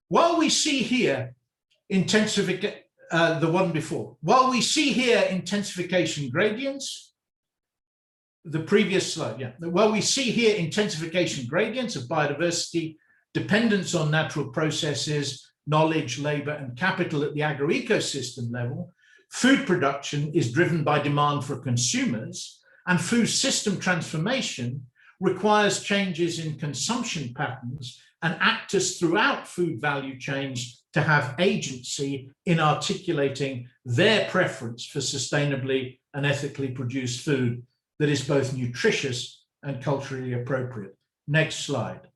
While we see here intensification, the one before, while we see here intensification gradients, the previous slide, yeah. While we see here intensification gradients of biodiversity, dependence on natural processes, knowledge, labor, and capital at the agroecosystem level, food production is driven by demand for consumers, and food system transformation requires changes in consumption patterns and actors throughout food value chains to have agency in articulating their preference for sustainably and ethically produced food that is both nutritious and culturally appropriate. Next slide.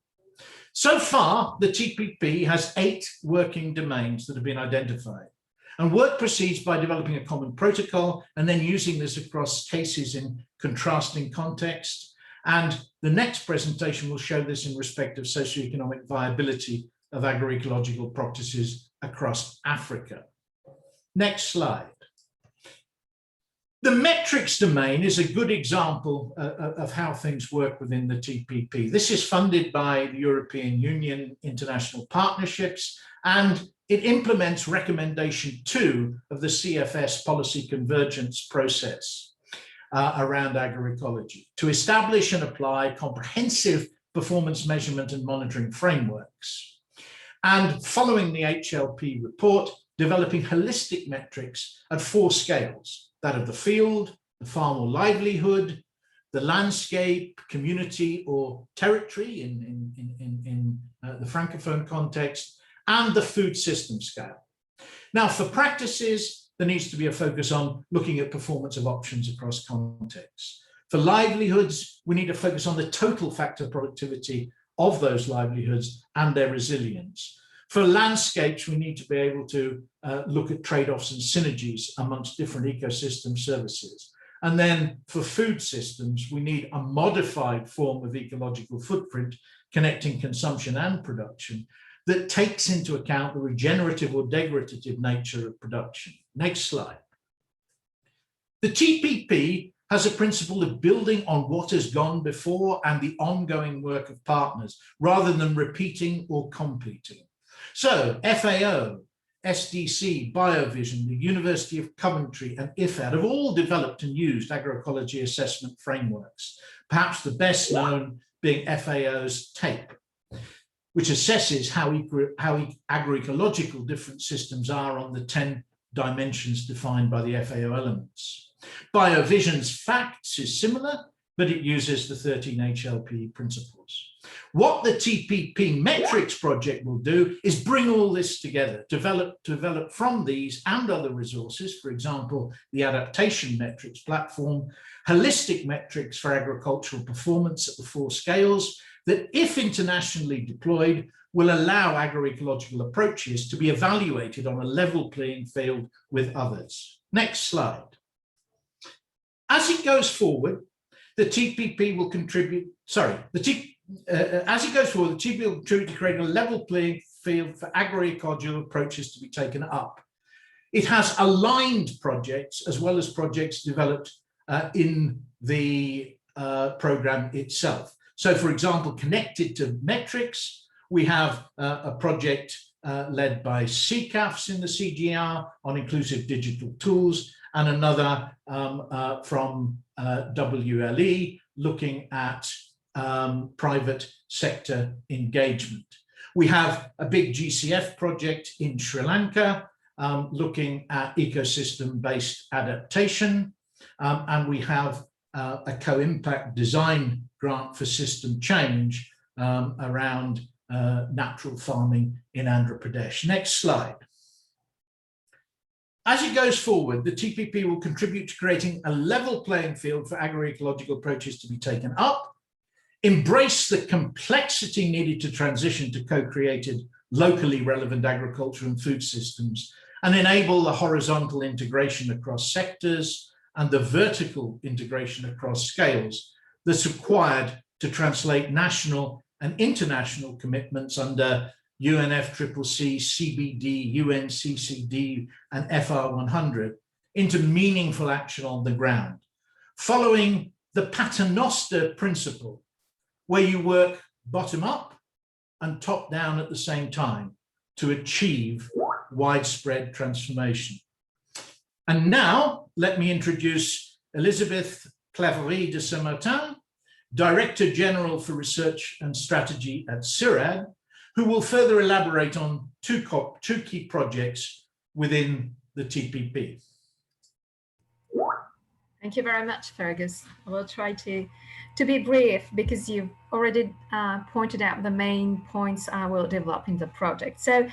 So far, the TPP has 8 working domains that have been identified. And work proceeds by developing a common protocol and then using this across cases in contrasting context. And the next presentation will show this in respect of socioeconomic viability of agroecological practices across Africa. Next slide. The metrics domain is a good example of how things work within the TPP. This is funded by the European Union International Partnerships, and it implements recommendation 2 of the CFS policy convergence process around agroecology to establish and apply comprehensive performance measurement and monitoring frameworks. And following the HLP report, developing holistic metrics at 4 scales, that of the field, the farm or livelihood, the landscape, community or territory in the Francophone context, and the food system scale. Now, for practices, there needs to be a focus on looking at performance of options across contexts. For livelihoods, we need to focus on the total factor productivity of those livelihoods and their resilience. For landscapes, we need to be able to look at trade-offs and synergies amongst different ecosystem services. And then for food systems, we need a modified form of ecological footprint connecting consumption and production that takes into account the regenerative or degradative nature of production. Next slide. The TPP has a principle of building on what has gone before and the ongoing work of partners, rather than repeating or competing. So FAO, SDC, Biovision, the University of Coventry and IFAD have all developed and used agroecology assessment frameworks, perhaps the best known being FAO's TAPE, which assesses how agroecological different systems are on the 10 dimensions defined by the FAO elements. Biovision's FACTS is similar, but it uses the 13 HLP principles. What the TPP metrics project will do is bring all this together, develop from these and other resources, for example, the adaptation metrics platform, holistic metrics for agricultural performance at the 4 scales, that if internationally deployed, will allow agroecological approaches to be evaluated on a level playing field with others. Next slide. As it goes forward, the TPP will contribute, as it goes forward, the TPP will contribute to creating a level playing field for agroecological approaches to be taken up. It has aligned projects as well as projects developed in the program itself. So, for example, connected to metrics, we have a project led by CCAFs in the CGIAR on inclusive digital tools, and another from WLE looking at private sector engagement. We have a big GCF project in Sri Lanka looking at ecosystem-based adaptation, and we have a co-impact design grant for system change around natural farming in Andhra Pradesh. Next slide. As it goes forward, the TPP will contribute to creating a level playing field for agroecological approaches to be taken up, embrace the complexity needed to transition to co-created, locally relevant agriculture and food systems, and enable the horizontal integration across sectors and the vertical integration across scales that's required to translate national and international commitments under UNFCCC, CBD, UNCCD, and FR100 into meaningful action on the ground, following the Paternoster principle, where you work bottom up and top down at the same time to achieve widespread transformation. And now, let me introduce Elisabeth Claverie de Saint-Martin, Director-General for Research and Strategy at CIRAD, who will further elaborate on two key projects within the TPP. Thank you very much, Fergus. I will try to be brief because you've already pointed out the main points I will develop in the project. So,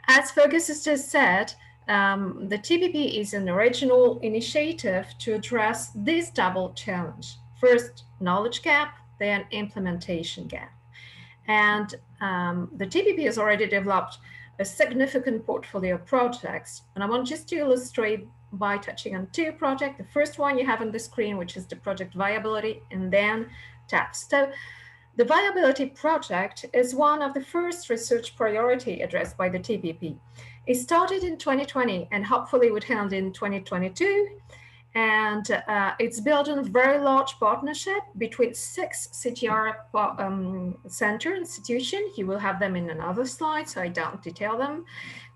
as Fergus has just said, the TPP is an original initiative to address this double challenge. First, knowledge gap, then implementation gap. And the TPP has already developed a significant portfolio of projects. And I want just to illustrate by touching on two projects. The first one you have on the screen, which is the project viability, and then TAPS. So the viability project is one of the first research priority addressed by the TPP. It started in 2020 and hopefully would end in 2022. And it's built on a very large partnership between 6 CGIAR center institutions. You will have them in another slide, so I don't detail them.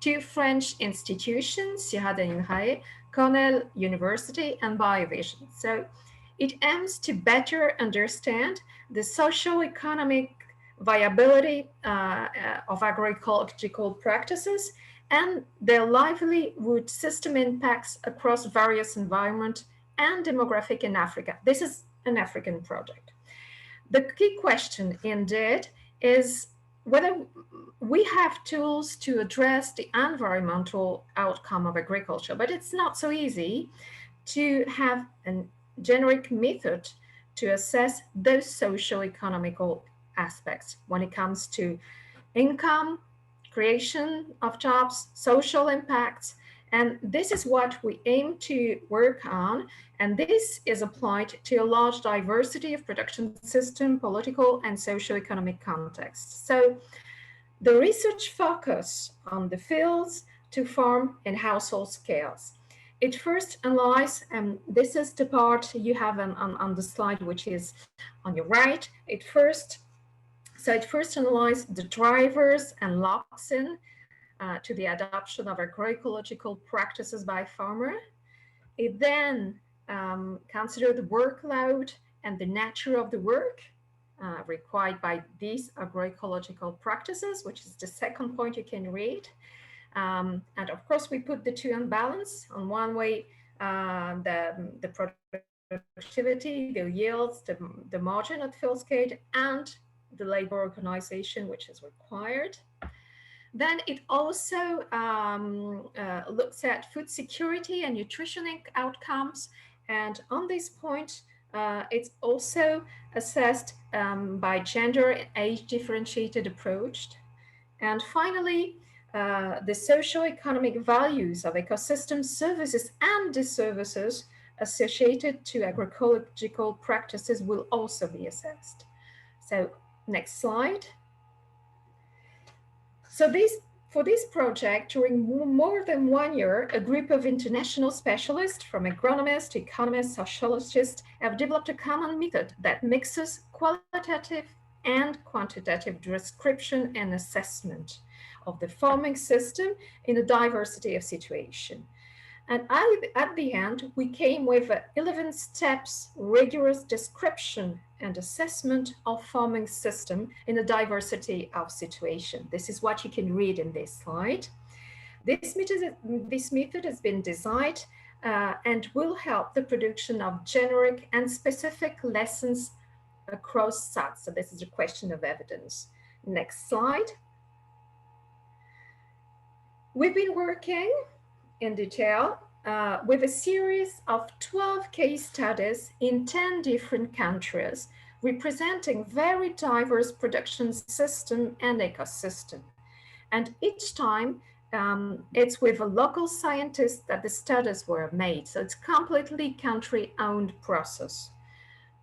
2 French institutions, CIRAD and UNEP, Cornell University, and Biovision. So it aims to better understand the socio-economic viability of agroecological practices and their livelihood system impacts across various environments and demographic in Africa. This is an African project. The key question indeed is whether we have tools to address the environmental outcome of agriculture, but it's not so easy to have a generic method to assess those socio-economical aspects when it comes to income, creation of jobs, social impacts, and this is what we aim to work on, and this is applied to a large diversity of production system, political and socio-economic contexts. So the research focus on the fields to farm and household scales. It first analyzes, and this is the part you have on the slide, which is on your right. It first analyzes the drivers and locks in to the adoption of agroecological practices by farmer. It then considers the workload and the nature of the work required by these agroecological practices, which is the second point you can read. And of course, we put the two in balance. On one way, the productivity, the yields, the margin at field scale, and the labor organization, which is required. Then it also looks at food security and nutrition outcomes. And on this point, it's also assessed by gender and age differentiated approach. And finally, the socio-economic values of ecosystem services and the services associated to agroecological practices will also be assessed. So next slide. So for this project, during more than 1 year, a group of international specialists from agronomists, economists, sociologists have developed a common method that mixes qualitative and quantitative description and assessment of the farming system in a diversity of situations. And at the end, we came with 11 steps, rigorous description and assessment of farming system in a diversity of situation. This is what you can read in this slide. This method has been designed and will help the production of generic and specific lessons across sites. So this is a question of evidence. Next slide. We've been working in detail with a series of 12 case studies in 10 different countries, representing very diverse production system and ecosystem. And each time, it's with a local scientist that the studies were made. So it's completely country-owned process.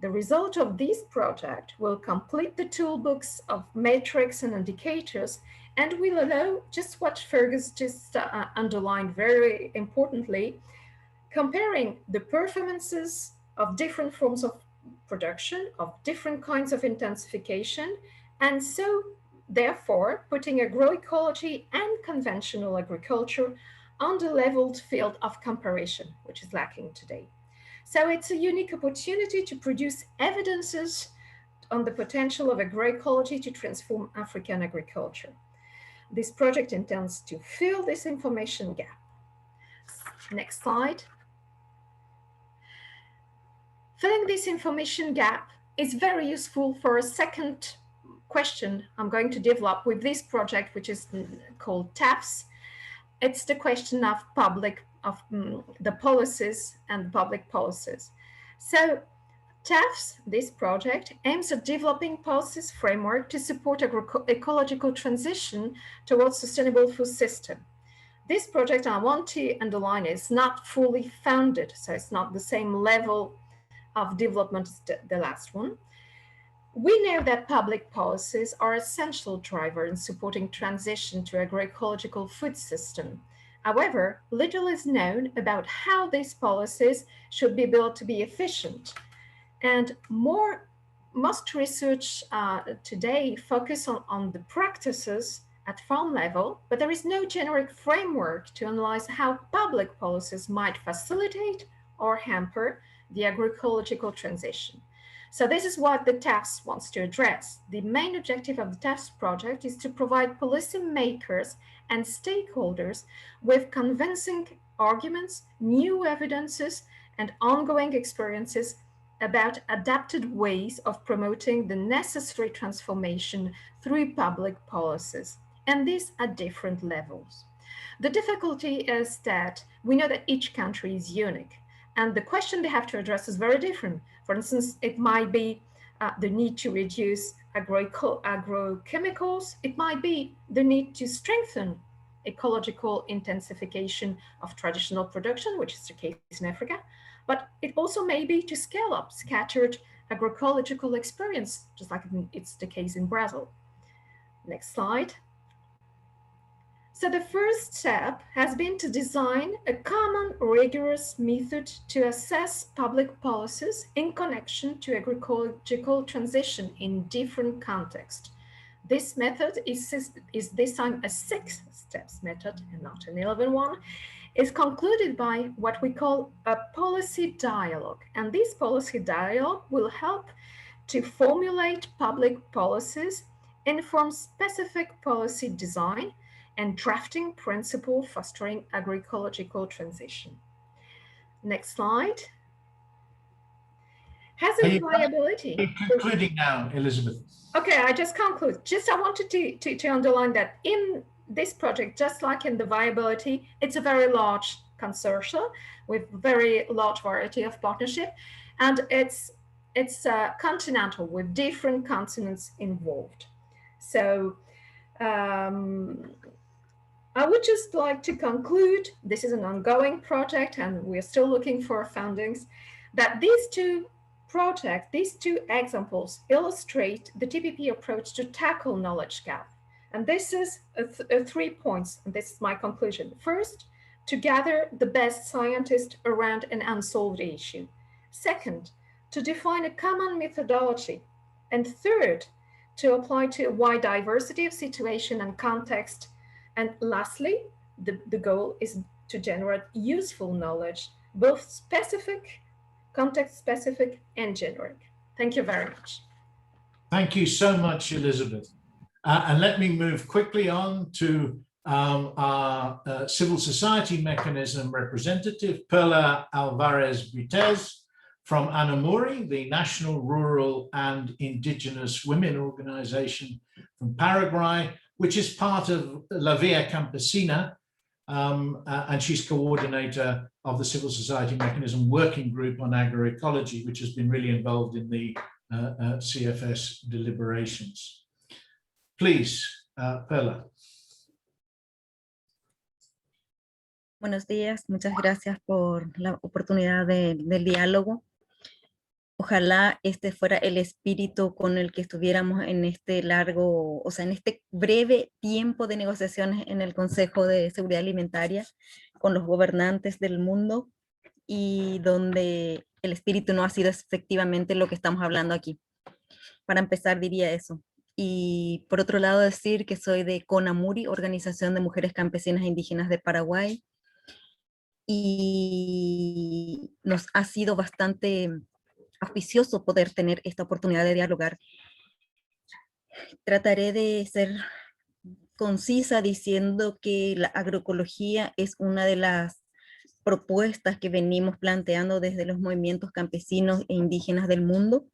The result of this project will complete the toolbox of metrics and indicators and will allow just what Fergus just underlined very importantly, comparing the performances of different forms of production, of different kinds of intensification, and so therefore putting agroecology and conventional agriculture on the leveled field of comparison, which is lacking today. So it's a unique opportunity to produce evidences on the potential of agroecology to transform African agriculture. This project intends to fill this information gap. Next slide. Filling this information gap is very useful for a second question I'm going to develop with this project, which is called TAFS. It's the question of the policies and public policies. So TAFS, this project, aims at developing policies framework to support ecological transition towards sustainable food system. This project, I want to underline, is not fully funded, so it's not the same level of development as the last one. We know that public policies are essential driver in supporting transition to agroecological food system. However, little is known about how these policies should be built to be efficient. And most research today focus on the practices at farm level, but there is no generic framework to analyze how public policies might facilitate or hamper the agroecological transition. So this is what the TAFS wants to address. The main objective of the TAFS project is to provide policymakers and stakeholders with convincing arguments, new evidences, and ongoing experiences about adapted ways of promoting the necessary transformation through public policies, and these at different levels. The difficulty is that we know that each country is unique, and the question they have to address is very different. For instance, it might be the need to reduce agrochemicals. It might be the need to strengthen ecological intensification of traditional production, which is the case in Africa. But it also may be to scale up scattered agroecological experience, just like it's the case in Brazil. Next slide. So the first step has been to design a common rigorous method to assess public policies in connection to agroecological transition in different contexts. This method is this time a 6 steps method and not an 11 one. Is concluded by what we call a policy dialogue. And this policy dialogue will help to formulate public policies, inform specific policy design, and drafting principle fostering agroecological transition. Next slide. Has a viability. Concluding now, Elizabeth. Okay, I just conclude. Just I wanted to underline that in this project, just like in the viability, it's a very large consortium with very large variety of partnership, and it's continental with different continents involved. So I would just like to conclude, this is an ongoing project and we're still looking for fundings, that these two projects, these two examples illustrate the TPP approach to tackle knowledge gap. And this is 3 points, and this is my conclusion. First, to gather the best scientists around an unsolved issue. Second, to define a common methodology. And third, to apply to a wide diversity of situation and context. And lastly, the goal is to generate useful knowledge, both specific, context-specific, and generic. Thank you very much. Thank you so much, Elizabeth. And let me move quickly on to our civil society mechanism representative, Perla Alvarez-Vitez from Anamuri, the National Rural and Indigenous Women Organization from Paraguay, which is part of La Via Campesina, and she's coordinator of the Civil Society Mechanism Working Group on Agroecology, which has been really involved in the CFS deliberations. Please, Perla. Buenos días, muchas gracias por la oportunidad del diálogo. Ojalá este fuera el espíritu con el que estuviéramos en este largo, o sea, en este breve tiempo de negociaciones en el Consejo de Seguridad Alimentaria con los gobernantes del mundo, y donde el espíritu no ha sido efectivamente lo que estamos hablando aquí. Para empezar diría eso. Y por otro lado decir que soy de CONAMURI, Organización de Mujeres Campesinas e Indígenas de Paraguay, y nos ha sido bastante auspicioso poder tener esta oportunidad de dialogar. Trataré de ser concisa diciendo que la agroecología es una de las propuestas que venimos planteando desde los movimientos campesinos e indígenas del mundo.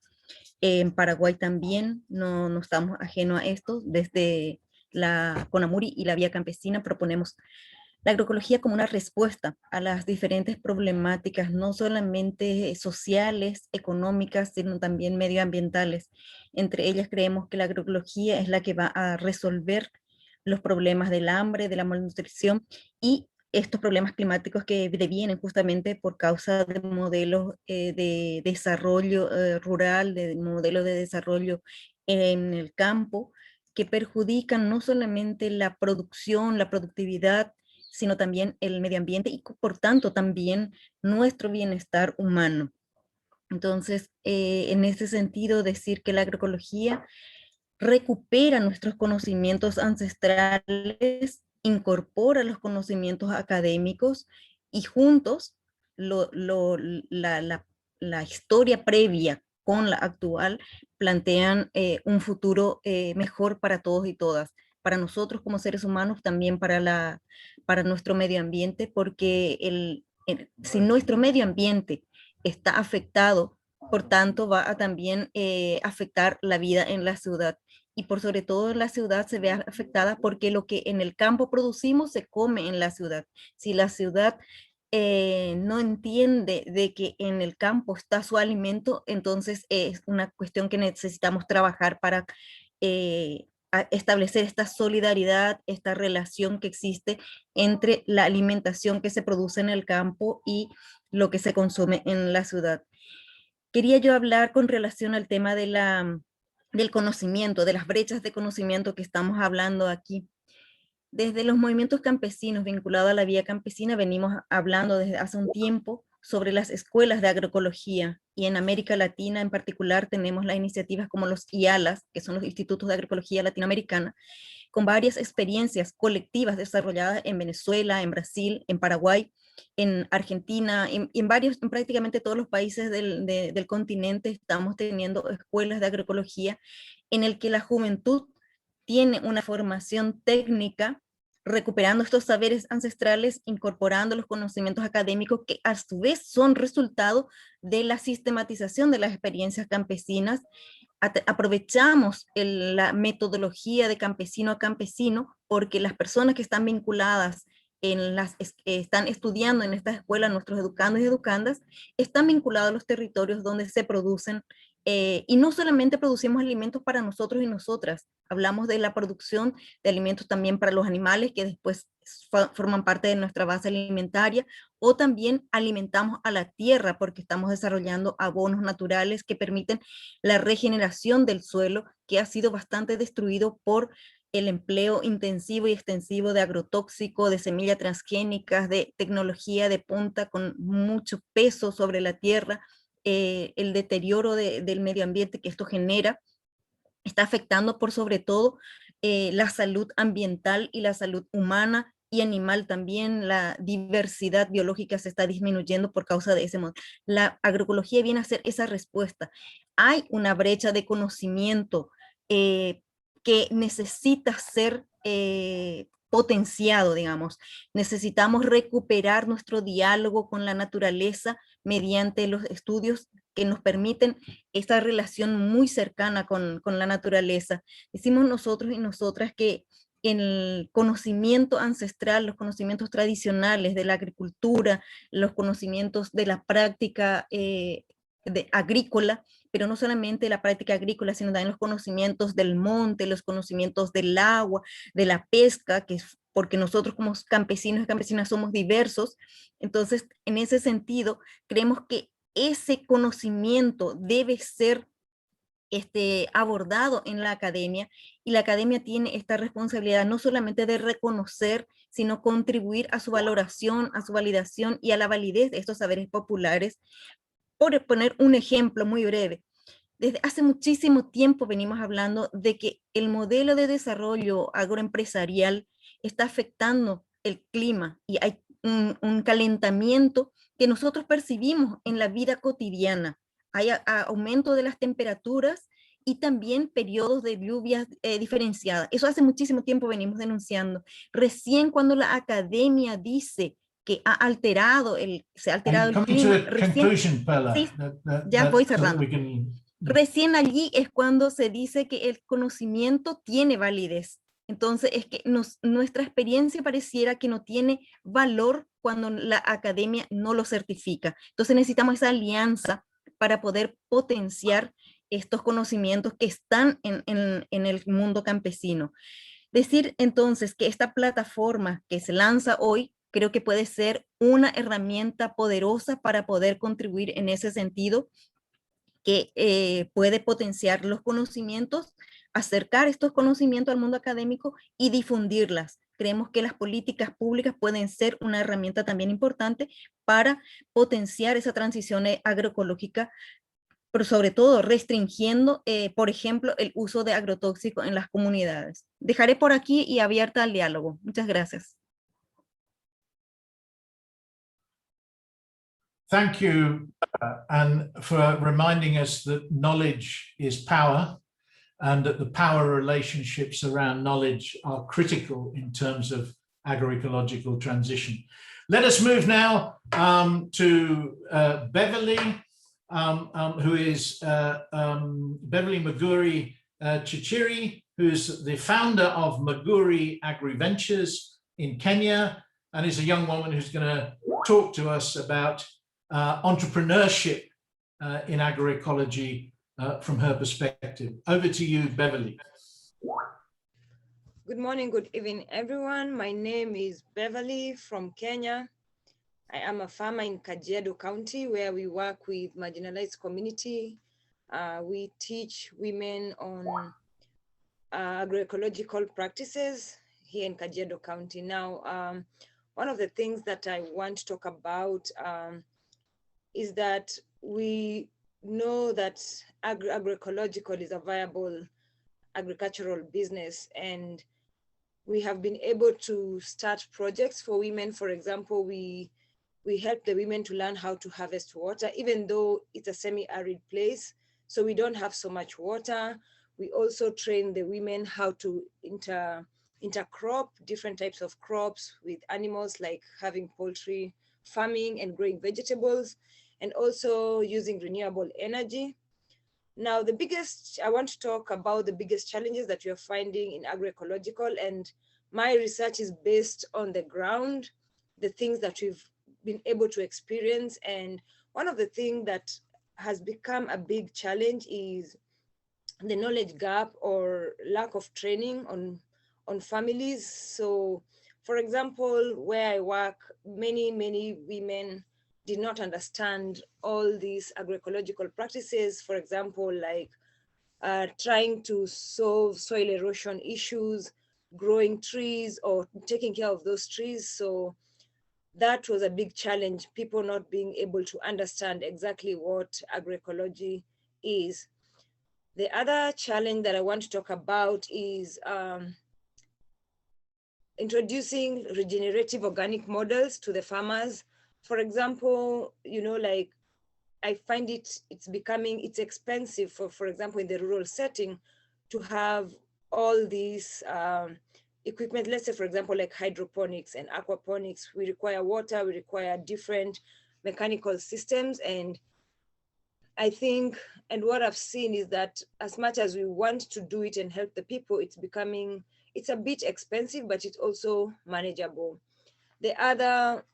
En Paraguay también no estamos ajenos a esto. Desde la CONAMURI y la Vía Campesina proponemos la agroecología como una respuesta a las diferentes problemáticas, no solamente sociales, económicas, sino también medioambientales. Entre ellas creemos que la agroecología es la que va a resolver los problemas del hambre, de la malnutrición y estos problemas climáticos que devienen justamente por causa de modelos de desarrollo rural, de modelos de desarrollo en el campo, que perjudican no solamente la producción, la productividad, sino también el medio ambiente y por tanto también nuestro bienestar humano. Entonces, en ese sentido, decir que la agroecología recupera nuestros conocimientos ancestrales, incorpora los conocimientos académicos y juntos la historia previa con la actual plantean un futuro mejor para todos y todas, para nosotros como seres humanos, también para nuestro medio ambiente, porque si nuestro medio ambiente está afectado, por tanto va a también afectar la vida en la ciudad. Y por sobre todo la ciudad se ve afectada porque lo que en el campo producimos se come en la ciudad. Si la ciudad no entiende de que en el campo está su alimento, entonces es una cuestión que necesitamos trabajar para establecer esta solidaridad, esta relación que existe entre la alimentación que se produce en el campo y lo que se consume en la ciudad. Quería yo hablar con relación al tema del conocimiento, de las brechas de conocimiento que estamos hablando aquí. Desde los movimientos campesinos vinculados a la Vía Campesina venimos hablando desde hace un tiempo sobre las escuelas de agroecología, y en América Latina en particular tenemos las iniciativas como los IALAS, que son los Institutos de Agroecología Latinoamericana, con varias experiencias colectivas desarrolladas en Venezuela, en Brasil, en Paraguay, en Argentina, en prácticamente todos los países del continente estamos teniendo escuelas de agroecología en el que la juventud tiene una formación técnica, recuperando estos saberes ancestrales, incorporando los conocimientos académicos que a su vez son resultado de la sistematización de las experiencias campesinas. Aprovechamos la metodología de campesino a campesino porque las personas que están vinculadas están estudiando en esta escuela, nuestros educandos y educandas, están vinculados a los territorios donde se producen, y no solamente producimos alimentos para nosotros y nosotras, hablamos de la producción de alimentos también para los animales que después forman parte de nuestra base alimentaria, o también alimentamos a la tierra porque estamos desarrollando abonos naturales que permiten la regeneración del suelo que ha sido bastante destruido por el empleo intensivo y extensivo de agrotóxico, de semillas transgénicas, de tecnología de punta con mucho peso sobre la tierra. El deterioro del medio ambiente que esto genera está afectando por sobre todo la salud ambiental y la salud humana y animal también, la diversidad biológica se está disminuyendo por causa de ese modo. La agroecología viene a ser esa respuesta. Hay una brecha de conocimiento que necesita ser potenciado, digamos. Necesitamos recuperar nuestro diálogo con la naturaleza mediante los estudios que nos permiten esta relación muy cercana con la naturaleza. Decimos nosotros y nosotras que el conocimiento ancestral, los conocimientos tradicionales de la agricultura, los conocimientos de la práctica agrícola, pero no solamente la práctica agrícola, sino también los conocimientos del monte, los conocimientos del agua, de la pesca, que es porque nosotros como campesinos y campesinas somos diversos. Entonces, en ese sentido, creemos que ese conocimiento debe ser abordado en la academia, y la academia tiene esta responsabilidad no solamente de reconocer, sino contribuir a su valoración, a su validación y a la validez de estos saberes populares. Por poner un ejemplo muy breve, desde hace muchísimo tiempo venimos hablando de que el modelo de desarrollo agroempresarial está afectando el clima y hay un calentamiento que nosotros percibimos en la vida cotidiana. Hay aumento de las temperaturas y también periodos de lluvias diferenciadas. Eso hace muchísimo tiempo venimos denunciando. Recién cuando la academia dice que ha alterado se ha alterado el clima, recién, sí, ya voy cerrando. Recién allí es cuando se dice que el conocimiento tiene validez. Entonces es que nuestra experiencia pareciera que no tiene valor cuando la academia no lo certifica. Entonces necesitamos esa alianza para poder potenciar estos conocimientos que están en el mundo campesino. Decir entonces que esta plataforma que se lanza hoy creo que puede ser una herramienta poderosa para poder contribuir en ese sentido, que puede potenciar los conocimientos, acercar estos conocimientos al mundo académico y difundirlas. Creemos que las políticas públicas pueden ser una herramienta también importante para potenciar esa transición agroecológica, pero sobre todo restringiendo, por ejemplo, el uso de agrotóxicos en las comunidades. Dejaré por aquí y abierta al diálogo. Muchas gracias. Thank you, and for reminding us that knowledge is power, and that the power relationships around knowledge are critical in terms of agroecological transition. Let us move now to Beverly, who is Beverly Maguri Chichiri, who's the founder of Maguri Agri-Ventures in Kenya, and is a young woman who's going to talk to us about entrepreneurship in agroecology from her perspective. Over to you, Beverly. Good morning, good evening, everyone. My name is Beverly from Kenya. I am a farmer in Kajiado County, where we work with marginalized community. We teach women on agroecological practices here in Kajiado County. Now, one of the things that I want to talk about is that we know that agroecological is a viable agricultural business, and we have been able to start projects for women. For example, we help the women to learn how to harvest water, even though it's a semi-arid place, so we don't have so much water. We also train the women how to intercrop different types of crops with animals, like having poultry farming and growing vegetables, and also using renewable energy. Now, I want to talk about the biggest challenges that we are finding in agroecological, and my research is based on the ground, the things that we've been able to experience. And one of the things that has become a big challenge is the knowledge gap or lack of training on families. So, for example, where I work, many women did not understand all these agroecological practices. For example, like trying to solve soil erosion issues, growing trees, or taking care of those trees. So that was a big challenge, people not being able to understand exactly what agroecology is. The other challenge that I want to talk about is introducing regenerative organic models to the farmers. For example, you know, like I find it's expensive for example, in the rural setting to have all these equipment. Let's say, for example, like hydroponics and aquaponics, we require water, we require different mechanical systems. And I think, and what I've seen is that as much as we want to do it and help the people, it's a bit expensive, but it's also manageable. The other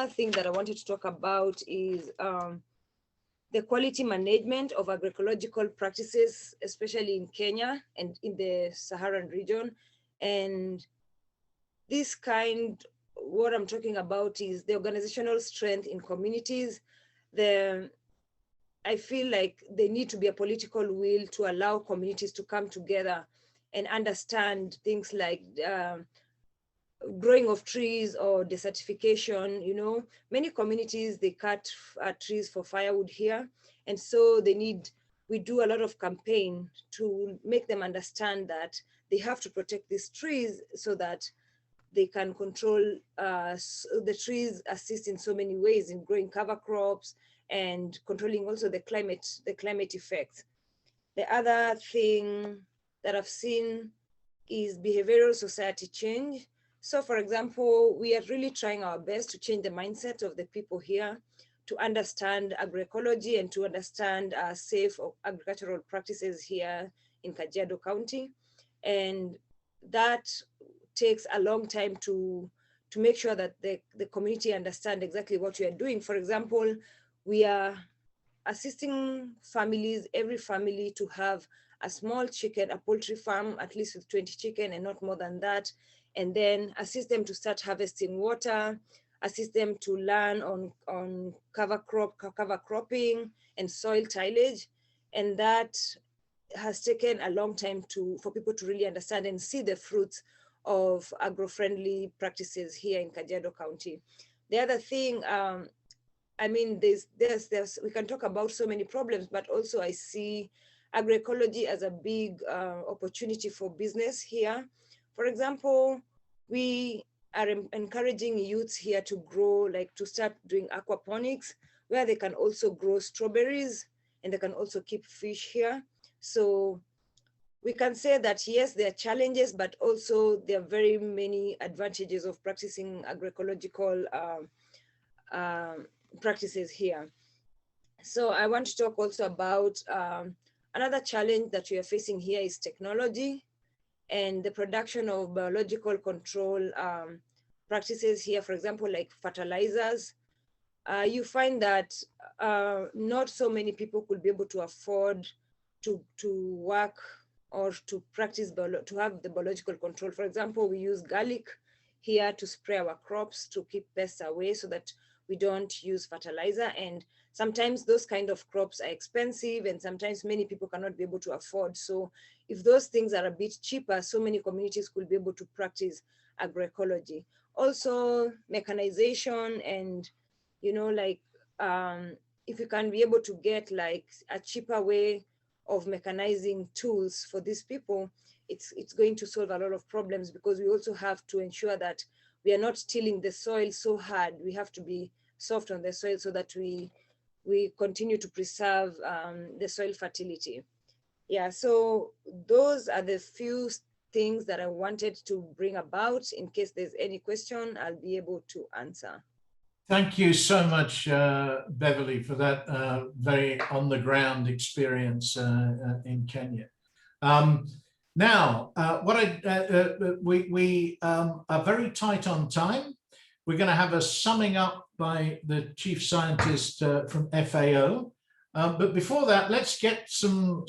thing that I wanted to talk about is the quality management of agroecological practices, especially in Kenya and in the Saharan region. And what I'm talking about is the organizational strength in communities. I feel like there need to be a political will to allow communities to come together and understand things like growing of trees or desertification. You know, many communities, they cut trees for firewood here. And so we do a lot of campaign to make them understand that they have to protect these trees so that they can control, the trees assist in so many ways in growing cover crops and controlling also the climate effects. The other thing that I've seen is behavioral society change. So for example, we are really trying our best to change the mindset of the people here to understand agroecology and to understand safe agricultural practices here in Kajiado County. And that takes a long time to make sure that the community understand exactly what we are doing. For example, we are assisting families, every family, to have a small chicken, a poultry farm, at least with 20 chicken and not more than that. And then assist them to start harvesting water, assist them to learn on cover cropping and soil tillage. And that has taken a long time for people to really understand and see the fruits of agro-friendly practices here in Kajiado County. The other thing, I mean, we can talk about so many problems, but also I see agroecology as a big opportunity for business here. For example, we are encouraging youths here to grow, like to start doing aquaponics, where they can also grow strawberries and they can also keep fish here. So we can say that, yes, there are challenges, but also there are very many advantages of practicing agroecological practices here. So I want to talk also about another challenge that we are facing here is technology and the production of biological control practices here, for example, like fertilizers. You find that not so many people could be able to afford to work or to practice, to have the biological control. For example, we use garlic here to spray our crops to keep pests away so that we don't use fertilizer. And sometimes those kind of crops are expensive and sometimes many people cannot be able to afford. So if those things are a bit cheaper, so many communities could be able to practice agroecology. Also mechanization and, you know, like if you can be able to get like a cheaper way of mechanizing tools for these people, it's going to solve a lot of problems, because we also have to ensure that we are not tilling the soil so hard. We have to be soft on the soil so that we continue to preserve the soil fertility. Yeah, so those are the few things that I wanted to bring about. In case there's any question, I'll be able to answer. Thank you so much, Beverly, for that very on-the-ground experience in Kenya. Now, we are very tight on time. We're going to have a summing up by the chief scientist from FAO. But before that, let's get some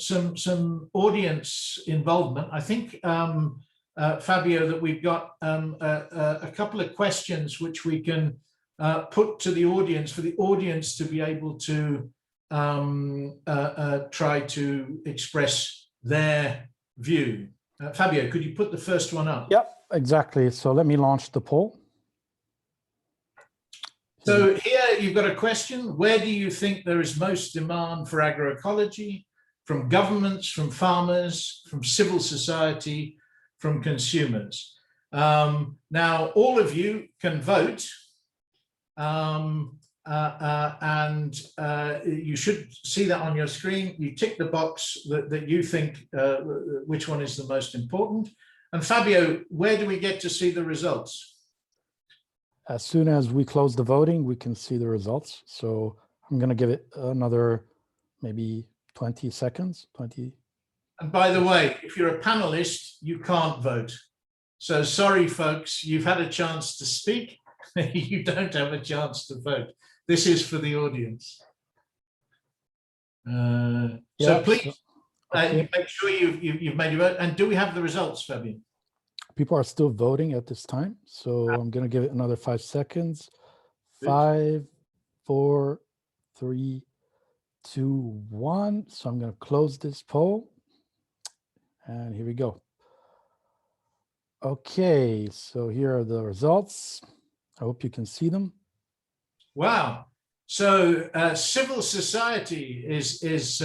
audience involvement. I think, Fabio, that we've got a couple of questions which we can put to the audience, for the audience to be able to try to express their view. Fabio, could you put the first one up? Yep, exactly. So let me launch the poll. So here you've got a question. Where do you think there is most demand for agroecology? From governments, from farmers, from civil society, from consumers. Now, all of you can vote, and you should see that on your screen. You tick the box that you think which one is the most important. And Fabio, where do we get to see the results? As soon as we close the voting, we can see the results. So I'm going to give it another maybe 20 seconds, 20. And by the way, if you're a panelist, you can't vote. So sorry, folks, you've had a chance to speak. You don't have a chance to vote. This is for the audience. So please, okay. Make sure you've made your vote. And do we have the results, Fabian? People are still voting at this time. So I'm going to give it another 5 seconds. 5, 4, 3, 2, 1. So I'm going to close this poll. And here we go. Okay, so here are the results. I hope you can see them. Wow. So civil society is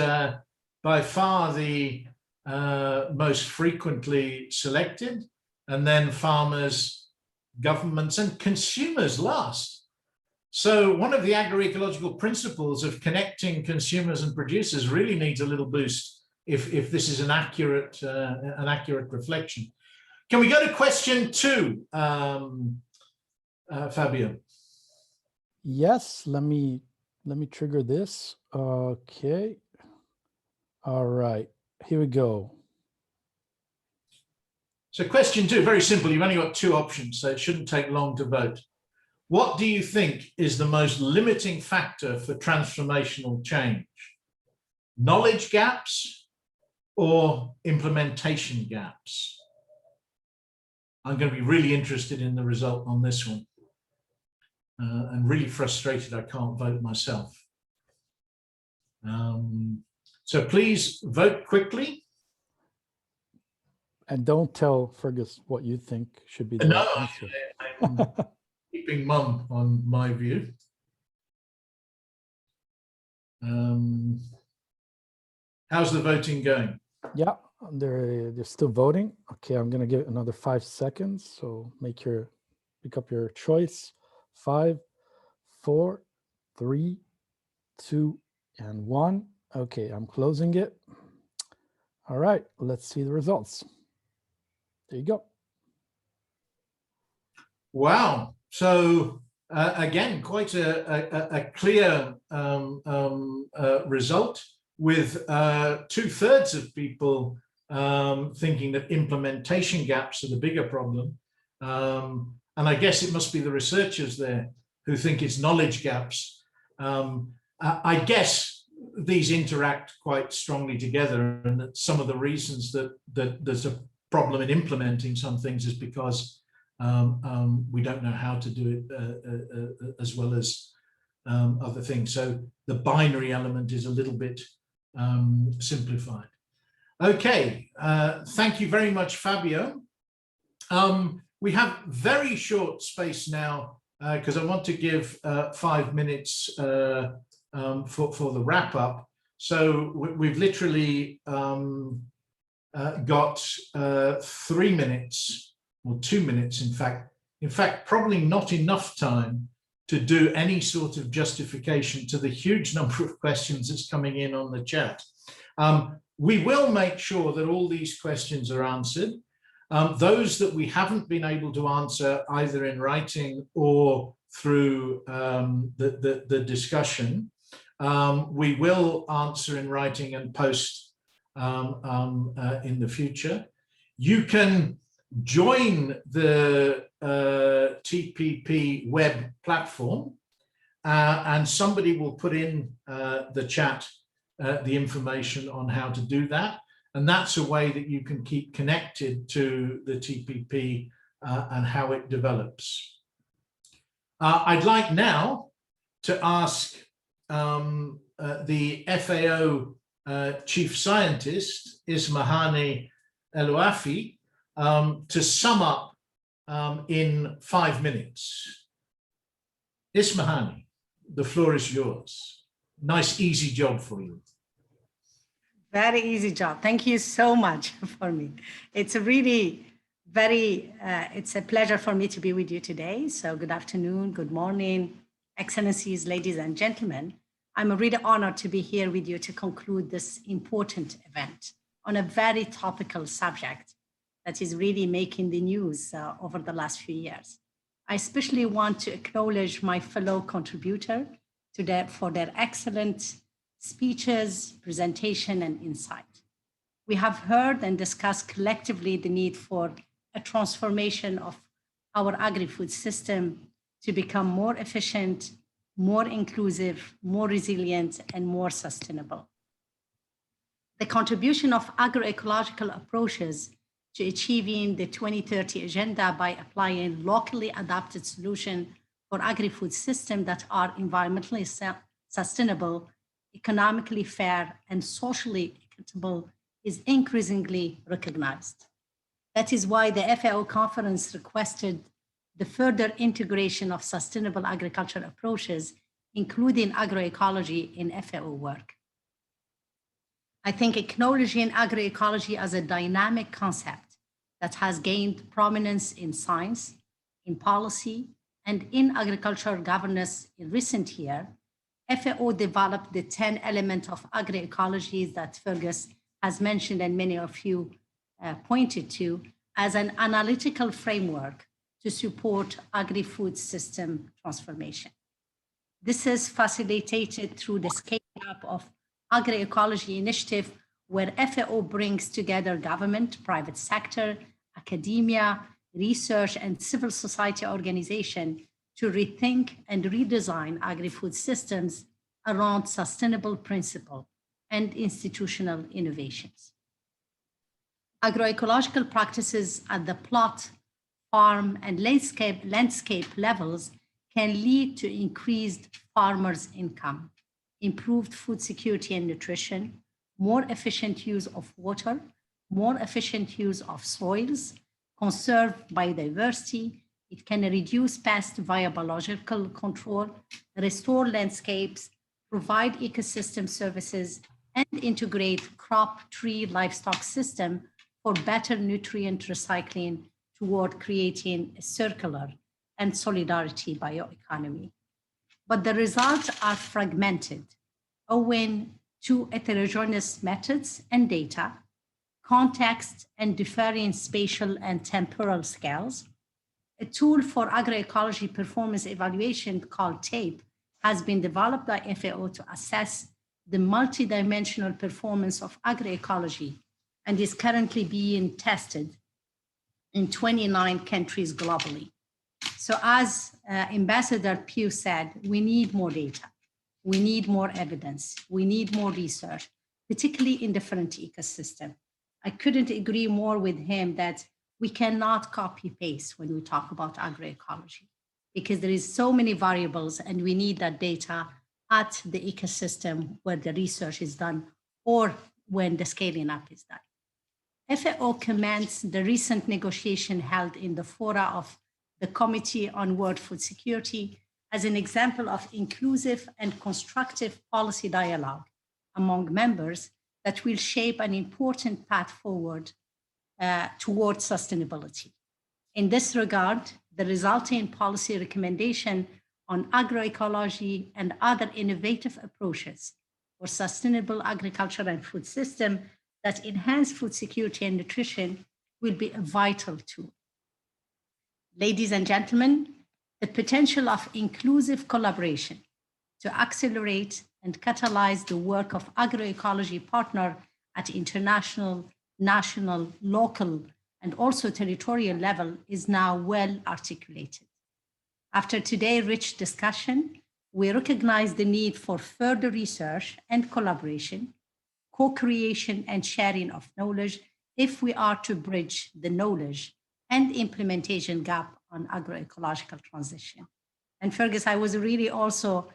by far the most frequently selected, and then farmers, governments, and consumers last. So one of the agroecological principles of connecting consumers and producers really needs a little boost if this is an accurate reflection. Can we go to question 2, Fabio? Yes, let me trigger this. Okay. All right, here we go. So question 2, very simple. You've only got 2 options, so it shouldn't take long to vote. What do you think is the most limiting factor for transformational change? Knowledge gaps or implementation gaps? I'm going to be really interested in the result on this one. And really frustrated I can't vote myself. So please vote quickly. And don't tell Fergus what you think should be the right answer. I'm keeping mum on my view. How's the voting going? Yeah, they're still voting. Okay, I'm going to give it another 5 seconds. So pick up your choice. 5, 4, 3, 2, and 1. Okay, I'm closing it. All right, let's see the results. There you go. Wow. So again, quite a clear result, with 2/3 of people thinking that implementation gaps are the bigger problem. And I guess it must be the researchers there who think it's knowledge gaps. I guess these interact quite strongly together, and that some of the reasons that there's a problem in implementing some things is because we don't know how to do it as well as other things. So the binary element is a little bit simplified. Okay, thank you very much, Fabio. We have very short space now because I want to give 5 minutes for the wrap up. So we've literally got 3 minutes, or 2 minutes, in fact, probably not enough time to do any sort of justification to the huge number of questions that's coming in on the chat. We will make sure that all these questions are answered. Those that we haven't been able to answer either in writing or through the discussion, we will answer in writing and post in the future. You can join the TPP web platform, and somebody will put in the chat the information on how to do that. And that's a way that you can keep connected to the TPP and how it develops. I'd like now to ask the FAO Chief Scientist, Ismahane Elouafi, to sum up in 5 minutes. Ismahane, the floor is yours. Nice, easy job for you. Very easy job. Thank you so much for me. It's a really It's a pleasure for me to be with you today. So good afternoon, good morning, Excellencies, ladies and gentlemen. I'm really honored to be here with you to conclude this important event on a very topical subject that is really making the news over the last few years. I especially want to acknowledge my fellow contributor for their excellent speeches, presentation, and insight. We have heard and discussed collectively the need for a transformation of our agri-food system to become more efficient, more inclusive, more resilient, and more sustainable. The contribution of agroecological approaches to achieving the 2030 agenda by applying locally adapted solutions for agri-food systems that are environmentally sustainable, economically fair, and socially equitable is increasingly recognized. That is why the FAO conference requested the further integration of sustainable agriculture approaches, including agroecology in FAO work. I think acknowledging agroecology as a dynamic concept that has gained prominence in science, in policy, and in agricultural governance in recent years, FAO developed the 10 elements of agroecology that Fergus has mentioned and many of you pointed to as an analytical framework to support agri-food system transformation. This is facilitated through the scaling up of agroecology initiative, where FAO brings together government, private sector, academia, research, and civil society organizations to rethink and redesign agri-food systems around sustainable principles and institutional innovations. Agroecological practices at the plot, farm, and landscape levels can lead to increased farmers' income, improved food security and nutrition, more efficient use of water, more efficient use of soils, conserve biodiversity. It can reduce pests via biological control, restore landscapes, provide ecosystem services, and integrate crop, tree, livestock system for better nutrient recycling toward creating a circular and solidarity bioeconomy. But the results are fragmented owing to heterogeneous methods and data, context, and differing spatial and temporal scales. A tool for agroecology performance evaluation called TAPE has been developed by FAO to assess the multidimensional performance of agroecology and is currently being tested in 29 countries globally. So as Ambassador Pugh said, we need more data, we need more evidence, we need more research, particularly in different ecosystems. I couldn't agree more with him that we cannot copy paste when we talk about agroecology, because there is so many variables and we need that data at the ecosystem where the research is done or when the scaling up is done. FAO commends the recent negotiation held in the fora of the Committee on World Food Security as an example of inclusive and constructive policy dialogue among members that will shape an important path forward towards sustainability. In this regard, the resulting policy recommendation on agroecology and other innovative approaches for sustainable agriculture and food system that enhance food security and nutrition will be a vital tool. Ladies and gentlemen, the potential of inclusive collaboration to accelerate and catalyze the work of agroecology partners at international, national, local, and also territorial level is now well articulated. After today's rich discussion, we recognize the need for further research and collaboration, co-creation and sharing of knowledge if we are to bridge the knowledge and implementation gap on agroecological transition. And Fergus, I was really also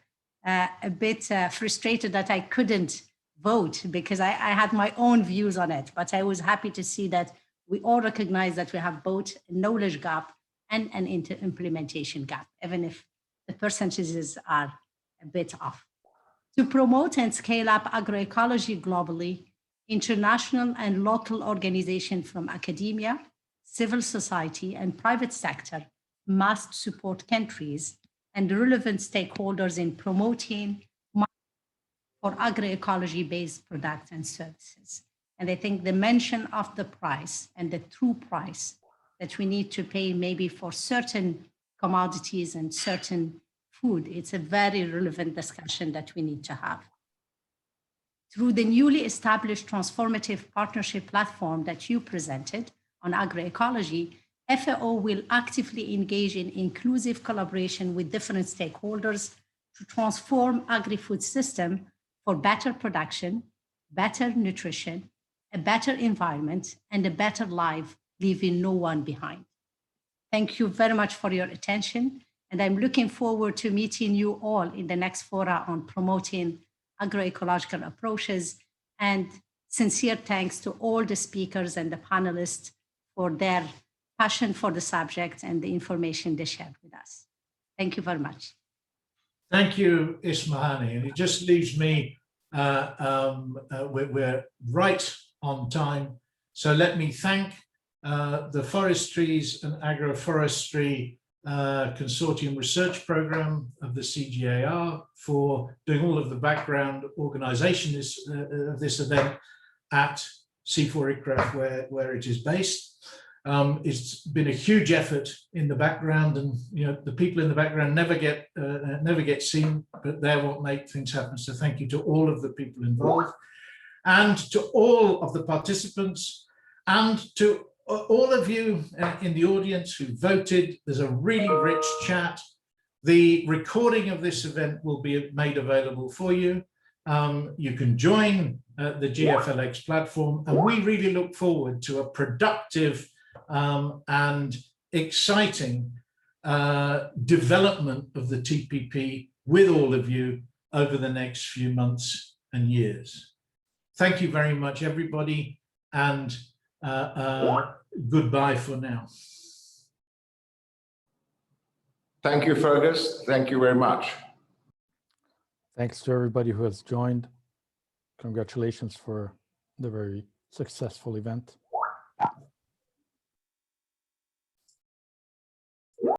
a bit frustrated that I couldn't vote because I had my own views on it, but I was happy to see that we all recognize that we have both a knowledge gap and an implementation gap, even if the percentages are a bit off. To promote and scale up agroecology globally, international and local organizations from academia, civil society, and private sector must support countries and relevant stakeholders in promoting for agroecology based products and services. And I think the mention of the price and the true price that we need to pay maybe for certain commodities and certain food, it's a very relevant discussion that we need to have. Through the newly established Transformative Partnership Platform that you presented on agroecology, FAO will actively engage in inclusive collaboration with different stakeholders to transform agri-food system for better production, better nutrition, a better environment, and a better life, leaving no one behind. Thank you very much for your attention, and I'm looking forward to meeting you all in the next fora on promoting agroecological approaches, and sincere thanks to all the speakers and the panelists for their passion for the subject and the information they shared with us. Thank you very much. Thank you, Ismahani. And it just leaves me, we're right on time. So let me thank the Forestries and Agroforestry Consortium Research Program of the CGIAR for doing all of the background organization of this event at C4ICRAF, where it is based. It's been a huge effort in the background, and the people in the background never get seen, but they're what make things happen. So thank you to all of the people involved, and to all of the participants, and to all of you in the audience who voted. There's a really rich chat. The recording of this event will be made available for you. You can join the GFLX platform, and we really look forward to a productive and exciting development of the TPP with all of you over the next few months and years. Thank you very much, everybody, and goodbye for now. Thank you, Fergus. Thank you very much. Thanks to everybody who has joined. Congratulations for the very successful event.